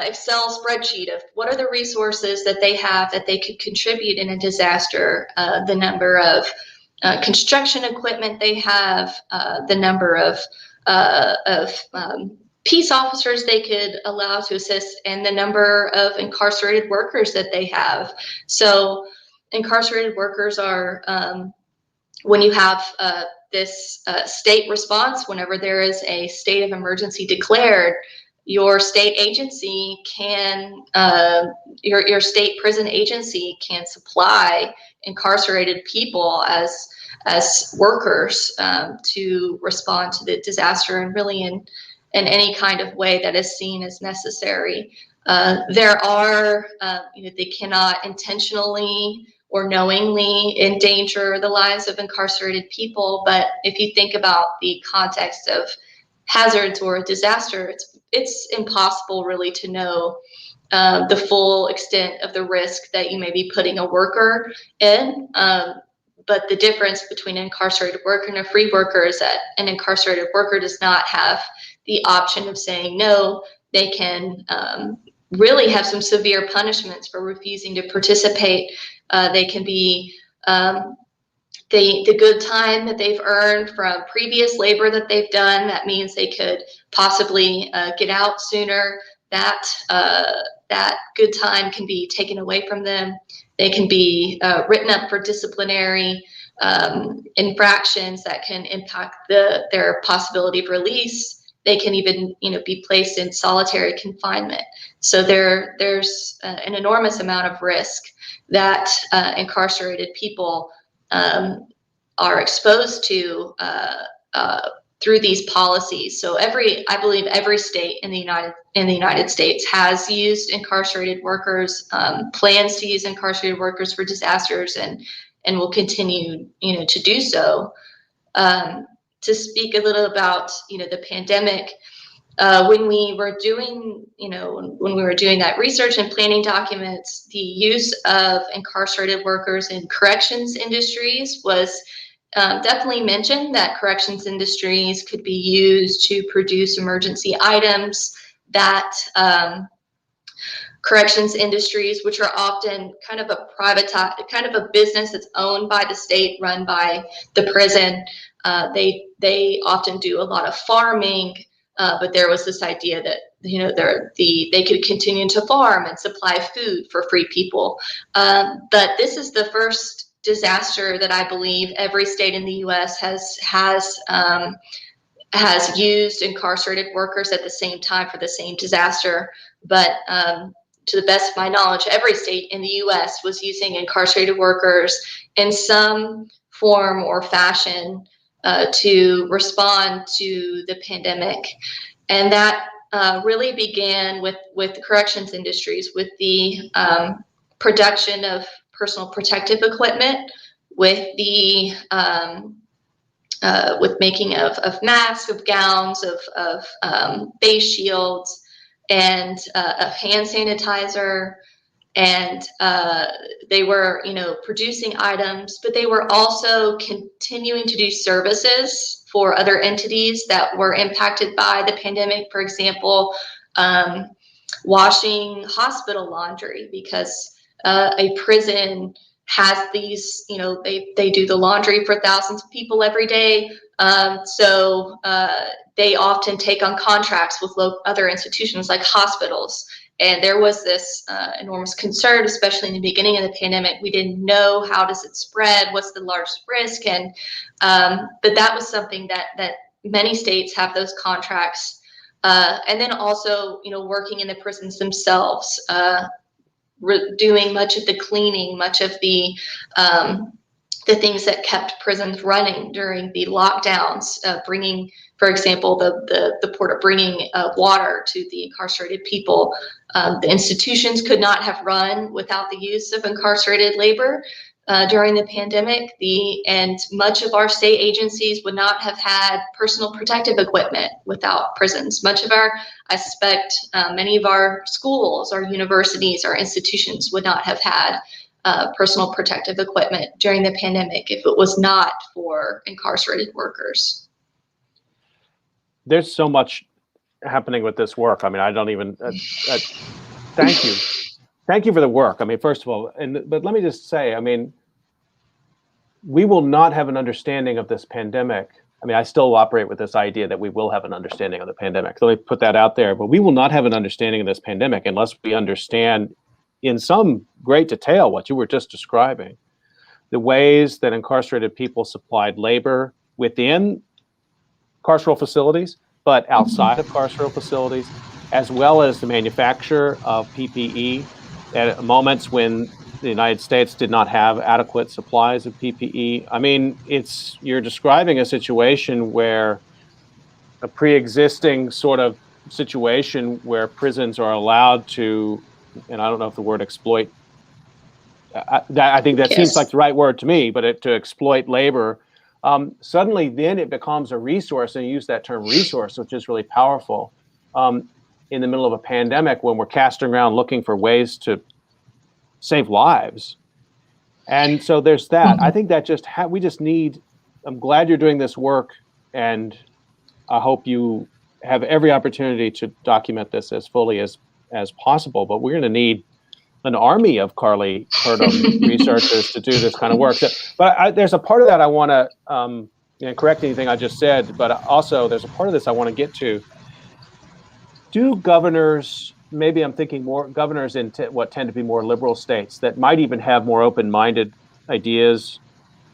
Excel spreadsheet of what are the resources that they have that they could contribute in a disaster, the number of construction equipment they have, the number of peace officers they could allow to assist, and the number of incarcerated workers that they have. So incarcerated workers are, when you have this state response, whenever there is a state of emergency declared, your state agency can, your state prison agency can supply incarcerated people as workers to respond to the disaster, and really in any kind of way that is seen as necessary. There are, they cannot intentionally or knowingly endanger the lives of incarcerated people, but if you think about the context of hazards or a disaster, it's impossible really to know the full extent of the risk that you may be putting a worker in. But the difference between an incarcerated worker and a free worker is that an incarcerated worker does not have the option of saying no. They can really have some severe punishments for refusing to participate. They can be the good time that they've earned from previous labor that they've done. That means they could possibly get out sooner. That good time can be taken away from them. They can be written up for disciplinary infractions that can impact their possibility of release. They can even, be placed in solitary confinement. So there's an enormous amount of risk that incarcerated people are exposed to through these policies. So I believe every state in the United States has used incarcerated workers, plans to use incarcerated workers for disasters, and will continue, to do so. To speak a little about, the pandemic, when we were doing, that research and planning documents, the use of incarcerated workers in corrections industries was definitely mentioned, that corrections industries could be used to produce emergency items, that corrections industries, which are often kind of a business that's owned by the state, run by the prison. They often do a lot of farming, but there was this idea that they could continue to farm and supply food for free people. But this is the first disaster that I believe every state in the U.S. has used incarcerated workers at the same time for the same disaster. But to the best of my knowledge, every state in the U.S. was using incarcerated workers in some form or fashion to respond to the pandemic. And that really began with the corrections industries, with the production of personal protective equipment, with the with making of masks, of gowns, of face shields, and of hand sanitizer. And they were, producing items, but they were also continuing to do services for other entities that were impacted by the pandemic. For example, washing hospital laundry, because a prison has these, they do the laundry for thousands of people every day. So they often take on contracts with other institutions like hospitals. And there was this enormous concern, especially in the beginning of the pandemic. We didn't know, how does it spread? What's the largest risk? And but that was something that many states have those contracts. And then also, working in the prisons themselves, doing much of the cleaning, much of the the things that kept prisons running during the lockdowns, bringing, for example, the port of bringing water to the incarcerated people. The institutions could not have run without the use of incarcerated labor during the pandemic. And much of our state agencies would not have had personal protective equipment without prisons. I suspect many of our schools, our universities, our institutions would not have had personal protective equipment during the pandemic if it was not for incarcerated workers. There's so much happening with this work. I mean, I don't even, thank you. Thank you for the work. I mean, first of all, but let me just say, I mean, we will not have an understanding of this pandemic. I mean, I still operate with this idea that we will have an understanding of the pandemic. So let me put that out there, but we will not have an understanding of this pandemic unless we understand in some great detail what you were just describing, the ways that incarcerated people supplied labor within carceral facilities, but outside of carceral facilities, as well as the manufacture of PPE at moments when the United States did not have adequate supplies of PPE. I mean, you're describing a situation where a pre-existing sort of situation where prisons are allowed to, and I don't know if the word exploit, I think that seems like the right word to me, but to exploit labor, suddenly then it becomes a resource, and you use that term resource, which is really powerful, in the middle of a pandemic when we're casting around looking for ways to save lives. And so there's that. I think that we just need, I'm glad you're doing this work, and I hope you have every opportunity to document this as fully as possible, but we're going to need an army of Carly Purdom researchers to do this kind of work. So, but there's a part of that I want to correct anything I just said, but also there's a part of this I want to get to. Do governors, maybe I'm thinking more governors in what tend to be more liberal states that might even have more open-minded ideas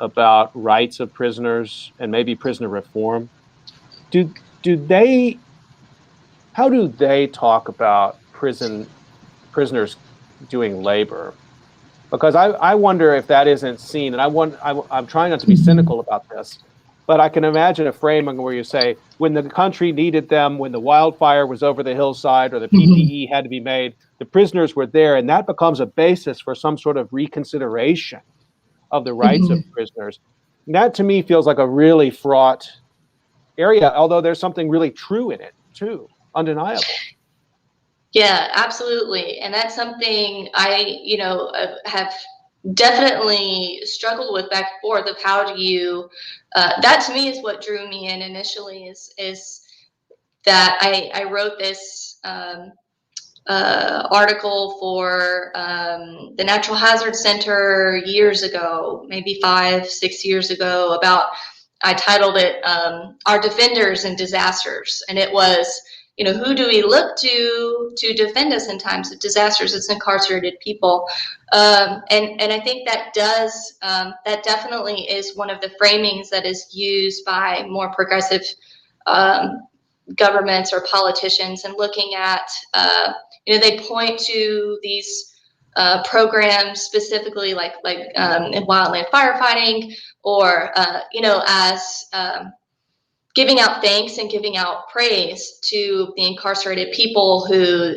about rights of prisoners and maybe prisoner reform, how do they talk about prisoners doing labor? Because I wonder if that isn't seen, and I'm trying not to be cynical about this, but I can imagine a framing where you say, when the country needed them, when the wildfire was over the hillside or the PPE had to be made, the prisoners were there, and that becomes a basis for some sort of reconsideration of the rights of prisoners. And that to me feels like a really fraught area, although there's something really true in it too, undeniable. Yeah, absolutely. And that's something I, have definitely struggled with back and forth of how do you, that to me is what drew me in initially is that I wrote this article for the Natural Hazard Center years ago, maybe 5-6 years ago, I titled it Our Defenders in Disasters. And it was, who do we look to defend us in times of disasters? It's incarcerated people. And I think that that definitely is one of the framings that is used by more progressive governments or politicians, and looking at, they point to these programs specifically like in wildland firefighting, or, as giving out thanks and giving out praise to the incarcerated people who,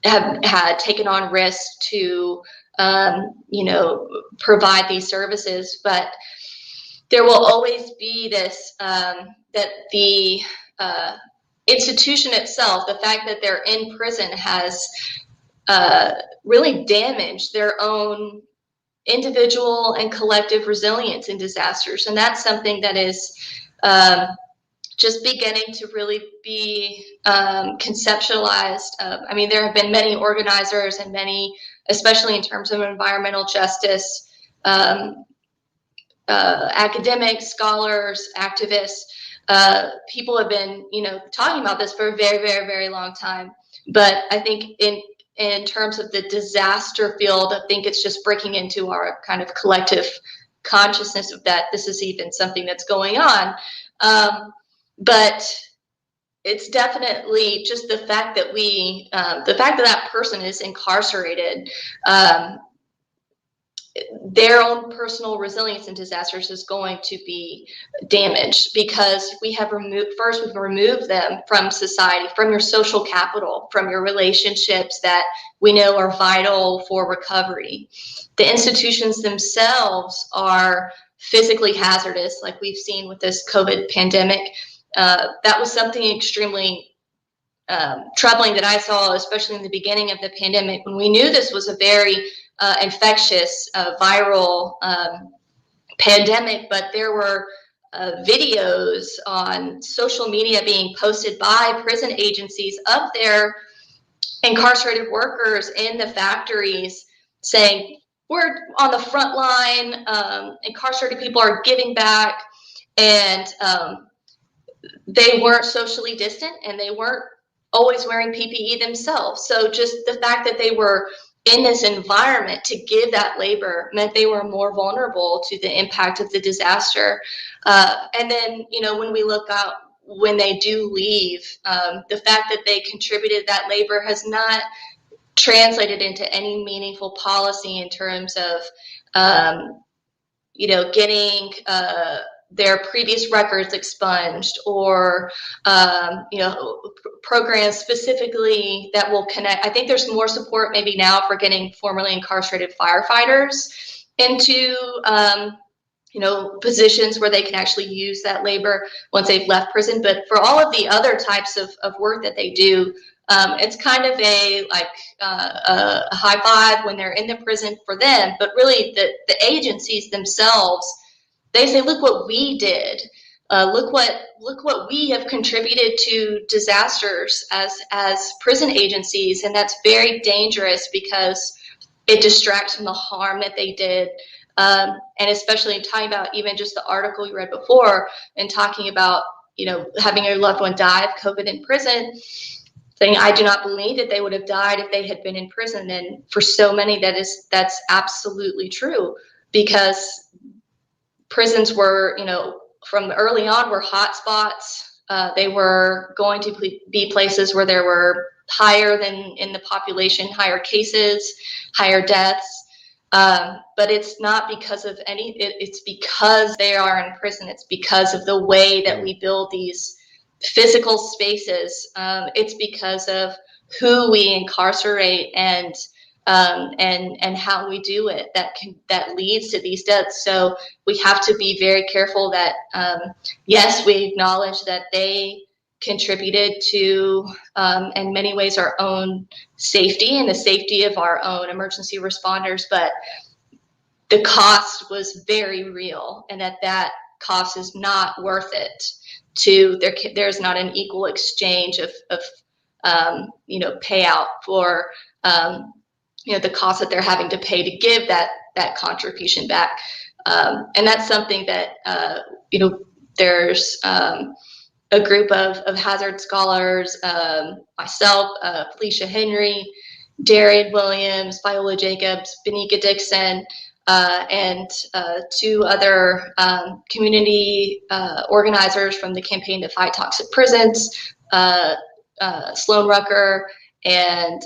have had taken on risks to, provide these services. But there will always be this, that the institution itself, the fact that they're in prison, has really damaged their own individual and collective resilience in disasters. And that's something that is just beginning to really be conceptualized. I mean, there have been many organizers and many, especially in terms of environmental justice, academics, scholars, activists, people have been, talking about this for a very, very, very long time. But I think in terms of the disaster field, I think it's just breaking into our kind of collective consciousness of that this is even something that's going on. But it's definitely just the fact that that person is incarcerated their own personal resilience in disasters is going to be damaged, because we've removed them from society, from your social capital, from your relationships that we know are vital for recovery. The institutions themselves are physically hazardous, like we've seen with this COVID pandemic. That was something extremely troubling that I saw, especially in the beginning of the pandemic, when we knew this was a very infectious, viral pandemic, but there were videos on social media being posted by prison agencies of their incarcerated workers in the factories saying, we're on the front line, incarcerated people are giving back, and they weren't socially distant, and they weren't always wearing PPE themselves. So just the fact that they were in this environment to give that labor meant they were more vulnerable to the impact of the disaster. And then, when we look out, when they do leave, the fact that they contributed that labor has not translated into any meaningful policy in terms of, getting their previous records expunged, or programs specifically that will connect. I think there's more support maybe now for getting formerly incarcerated firefighters into positions where they can actually use that labor once they've left prison. But for all of the other types of work that they do, it's kind of a high five when they're in the prison for them, but really the agencies themselves, they say, look what we did. Look what we have contributed to disasters as prison agencies, and that's very dangerous because it distracts from the harm that they did. And especially talking about even just the article you read before, and talking about having your loved one die of COVID in prison, saying I do not believe that they would have died if they had been in prison. And for so many, that's absolutely true, because prisons were, from early on, were hot spots. They were going to be places where there were higher than in the population, higher cases, higher deaths. But it's not because of it's because they are in prison. It's because of the way that we build these physical spaces. It's because of who we incarcerate and how we do it that leads to these deaths. So we have to be very careful that yes, we acknowledge that they contributed to in many ways our own safety and the safety of our own emergency responders, but the cost was very real, and that cost is not worth it. There's not an equal exchange of payout for the cost that they're having to pay to give that contribution back. And that's something that, there's a group of hazard scholars, myself, Felicia Henry, Darian Williams, Viola Jacobs, Benika Dixon, and two other community organizers from the Campaign to Fight Toxic Prisons, Sloan Rucker and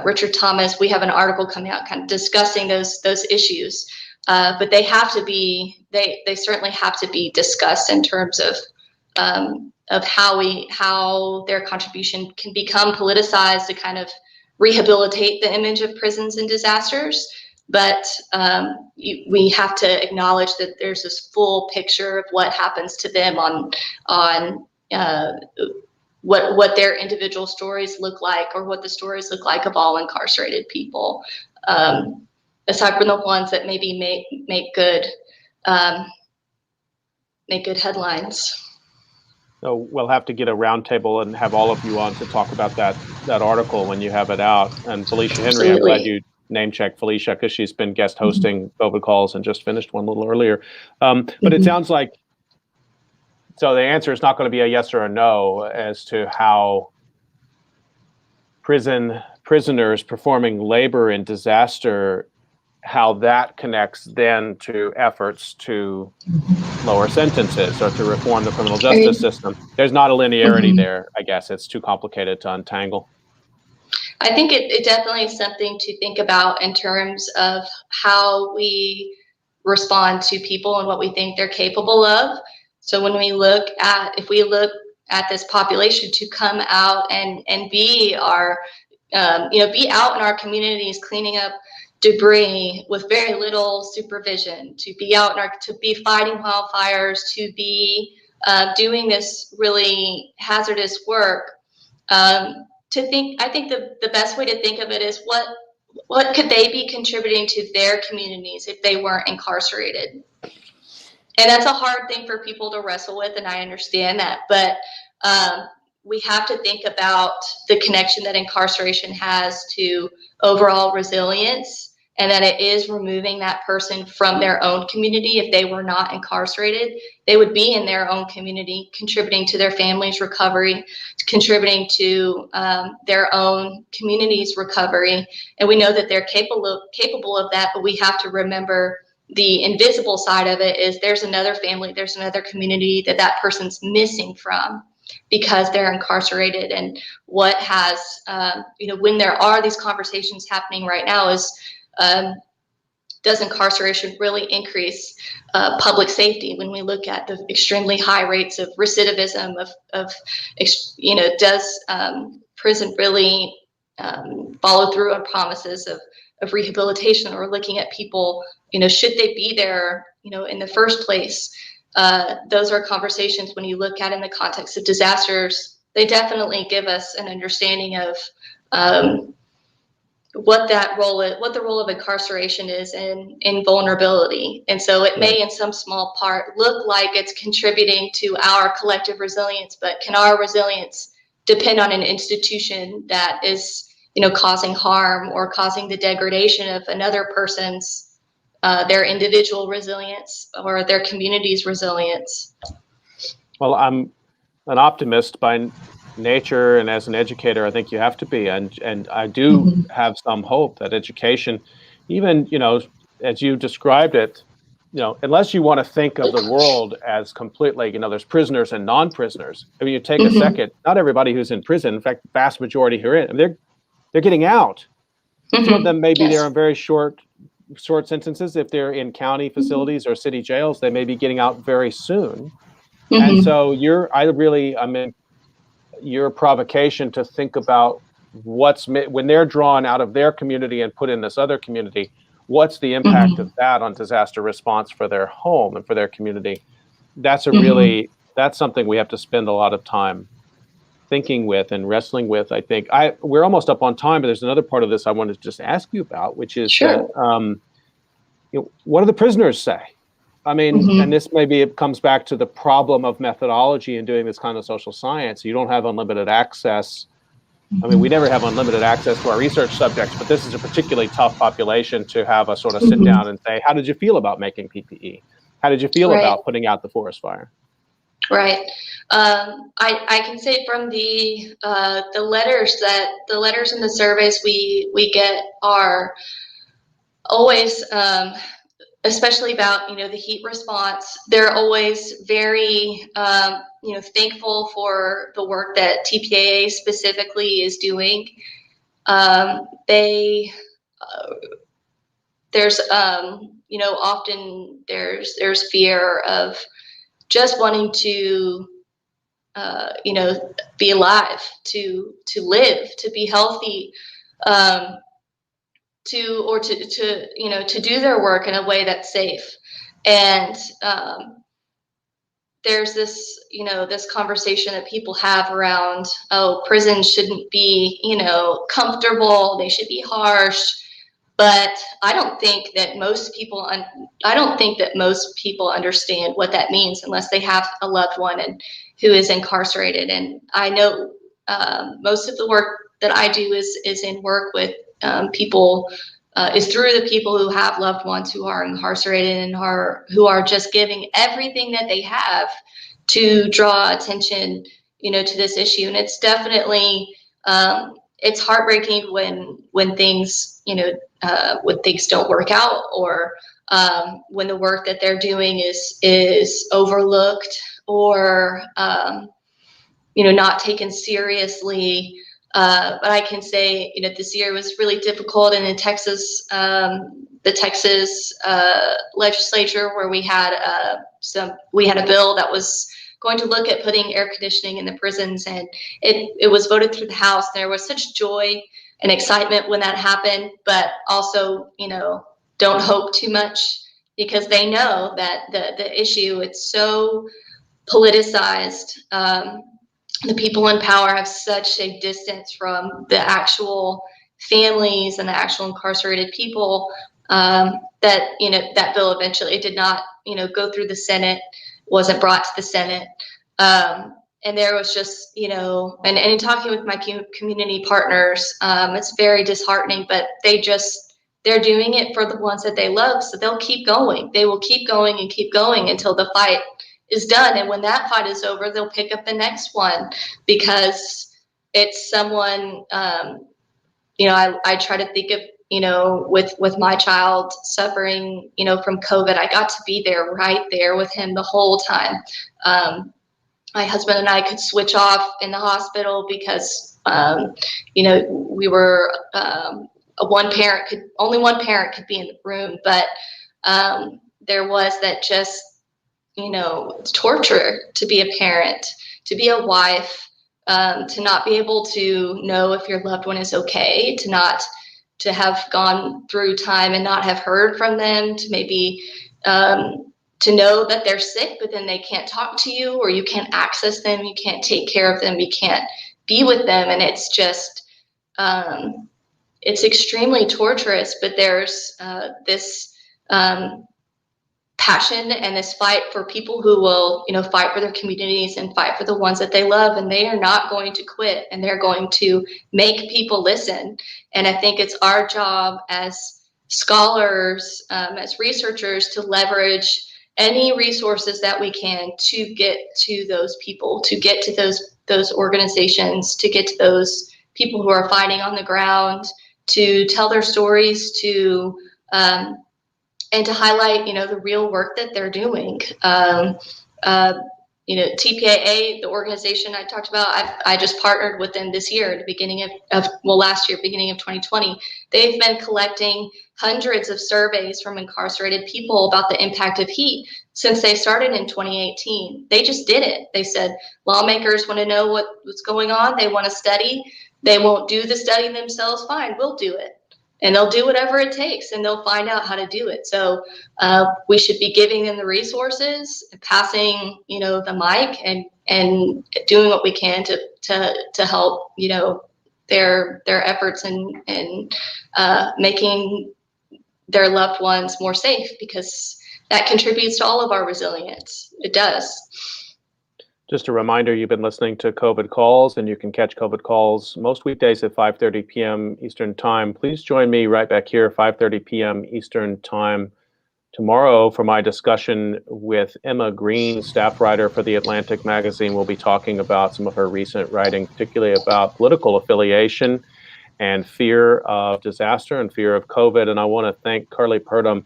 Richard Thomas. We have an article coming out kind of discussing those issues, but they certainly have to be discussed in terms of how their contribution can become politicized to kind of rehabilitate the image of prisons and disasters. But we have to acknowledge that there's this full picture of what happens to them on what their individual stories look like, or what the stories look like of all incarcerated people, aside from the ones that maybe make good headlines. So we'll have to get a roundtable and have all of you on to talk about that article when you have it out. And Felicia Henry, absolutely. I'm glad you name check Felicia, because she's been guest hosting COVID calls and just finished one a little earlier. But it sounds like, so the answer is not going to be a yes or a no as to how prisoners performing labor in disaster, how that connects then to efforts to lower sentences or to reform the criminal justice system. There's not a linearity there, I guess. It's too complicated to untangle. I think it definitely is something to think about in terms of how we respond to people and what we think they're capable of. So when we look at, if we look at this population to come out and be our, be out in our communities cleaning up debris with very little supervision, to be out in our, to be fighting wildfires, to be doing this really hazardous work. I think the best way to think of it is what could they be contributing to their communities if they weren't incarcerated? And that's a hard thing for people to wrestle with, and I understand that. But we have to think about the connection that incarceration has to overall resilience, and that it is removing that person from their own community. If they were not incarcerated, they would be in their own community, contributing to their family's recovery, contributing to their own community's recovery. And we know that they're capable of that, but we have to remember the invisible side of it is there's another family, there's another community that person's missing from because they're incarcerated. And what has, when there are these conversations happening right now is, does incarceration really increase public safety? When we look at the extremely high rates of recidivism, does prison really follow through on promises of rehabilitation, or looking at people, should they be there, in the first place? Those are conversations when you look at in the context of disasters, they definitely give us an understanding of what the role of incarceration is in vulnerability. And so it may in some small part look like it's contributing to our collective resilience, but can our resilience depend on an institution that is, causing harm or causing the degradation of another person's, their individual resilience or their community's resilience? Well, I'm an optimist by nature, and as an educator, I think you have to be. And I do have some hope that education, even, as you described it, unless you want to think of the world as completely, there's prisoners and non-prisoners. I mean, you take a second, not everybody who's in prison, in fact, the vast majority who are in, they're getting out. Some of them maybe they're in very short sentences. If they're in county facilities or city jails, they may be getting out very soon. And so I'm in your provocation to think about when they're drawn out of their community and put in this other community, what's the impact of that on disaster response for their home and for their community? That's that's something we have to spend a lot of time thinking with and wrestling with. I think we're almost up on time, but there's another part of this I wanted to just ask you about, which is that, what do the prisoners say? I mean, and this maybe it comes back to the problem of methodology in doing this kind of social science. You don't have unlimited access. I mean, we never have unlimited access to our research subjects, but this is a particularly tough population to have a sort of sit down and say, how did you feel about making PPE? How did you feel about putting out the forest fire? Right. I can say from the letters and the surveys we get are always, especially about, the heat response, they're always very, thankful for the work that TPAA specifically is doing. There's, often there's fear of just wanting to, be alive, to live, to be healthy, to do their work in a way that's safe. And there's this, this conversation that people have around, prisons shouldn't be, comfortable, they should be harsh. But I don't think that most people understand what that means unless they have a loved one who is incarcerated. And I know most of the work that I do is in work with people, is through the people who have loved ones who are incarcerated and who are just giving everything that they have to draw attention, to this issue. And it's definitely, it's heartbreaking when things, when things don't work out, or when the work that they're doing is overlooked, or not taken seriously. But I can say, this year was really difficult, and in Texas, the Texas legislature, where we had a bill that was going to look at putting air conditioning in the prisons, and it was voted through the House. There was such joy and excitement when that happened, but also, don't hope too much, because they know that the issue, it's so politicized. The people in power have such a distance from the actual families and the actual incarcerated people, that that bill eventually, it did not go through the Senate, wasn't brought to the Senate. And there was just, and in talking with my community partners, it's very disheartening, but they're doing it for the ones that they love, so they'll keep going. They will keep going and keep going until the fight is done. And when that fight is over, they'll pick up the next one, because it's someone, I try to think of, with my child suffering, from COVID, I got to be there, right there with him the whole time. My husband and I could switch off in the hospital because, we were, only one parent could be in the room, but there was that just, torture to be a parent, to be a wife, to not be able to know if your loved one is okay, to have gone through time and not have heard from them, to maybe to know that they're sick, but then they can't talk to you, or you can't access them, you can't take care of them, you can't be with them. And it's just, it's extremely torturous, but there's this passion and this fight for people who will, fight for their communities and fight for the ones that they love, and they are not going to quit, and they're going to make people listen. And I think it's our job as scholars, as researchers, to leverage any resources that we can to get to those people, to get to those organizations, to get to those people who are fighting on the ground, to tell their stories, to and to highlight, the real work that they're doing. TPAA, the organization I talked about, I just partnered with them this year, at the beginning of last year, beginning of 2020. They've been collecting hundreds of surveys from incarcerated people about the impact of heat since they started in 2018. They just did it. They said, lawmakers want to know what's going on. They want to study. They won't do the study themselves. Fine, we'll do it. And they'll do whatever it takes, and they'll find out how to do it. So we should be giving them the resources, passing, the mic, and doing what we can to help, their efforts and making their loved ones more safe, because that contributes to all of our resilience. It does. Just a reminder, you've been listening to COVID Calls, and you can catch COVID Calls most weekdays at 5:30 p.m. Eastern Time. Please join me right back here, 5:30 p.m. Eastern Time tomorrow, for my discussion with Emma Green, staff writer for The Atlantic magazine. We'll be talking about some of her recent writing, particularly about political affiliation and fear of disaster and fear of COVID. And I want to thank Carly Purdom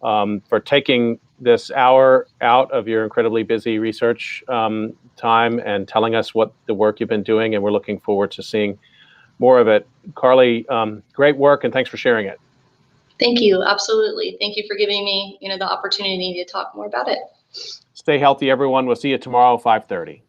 for taking this hour out of your incredibly busy research time and telling us what the work you've been doing, and we're looking forward to seeing more of it. Carly, great work, and thanks for sharing it. Thank you. Absolutely. Thank you for giving me, the opportunity to talk more about it. Stay healthy, everyone. We'll see you tomorrow, 5:30.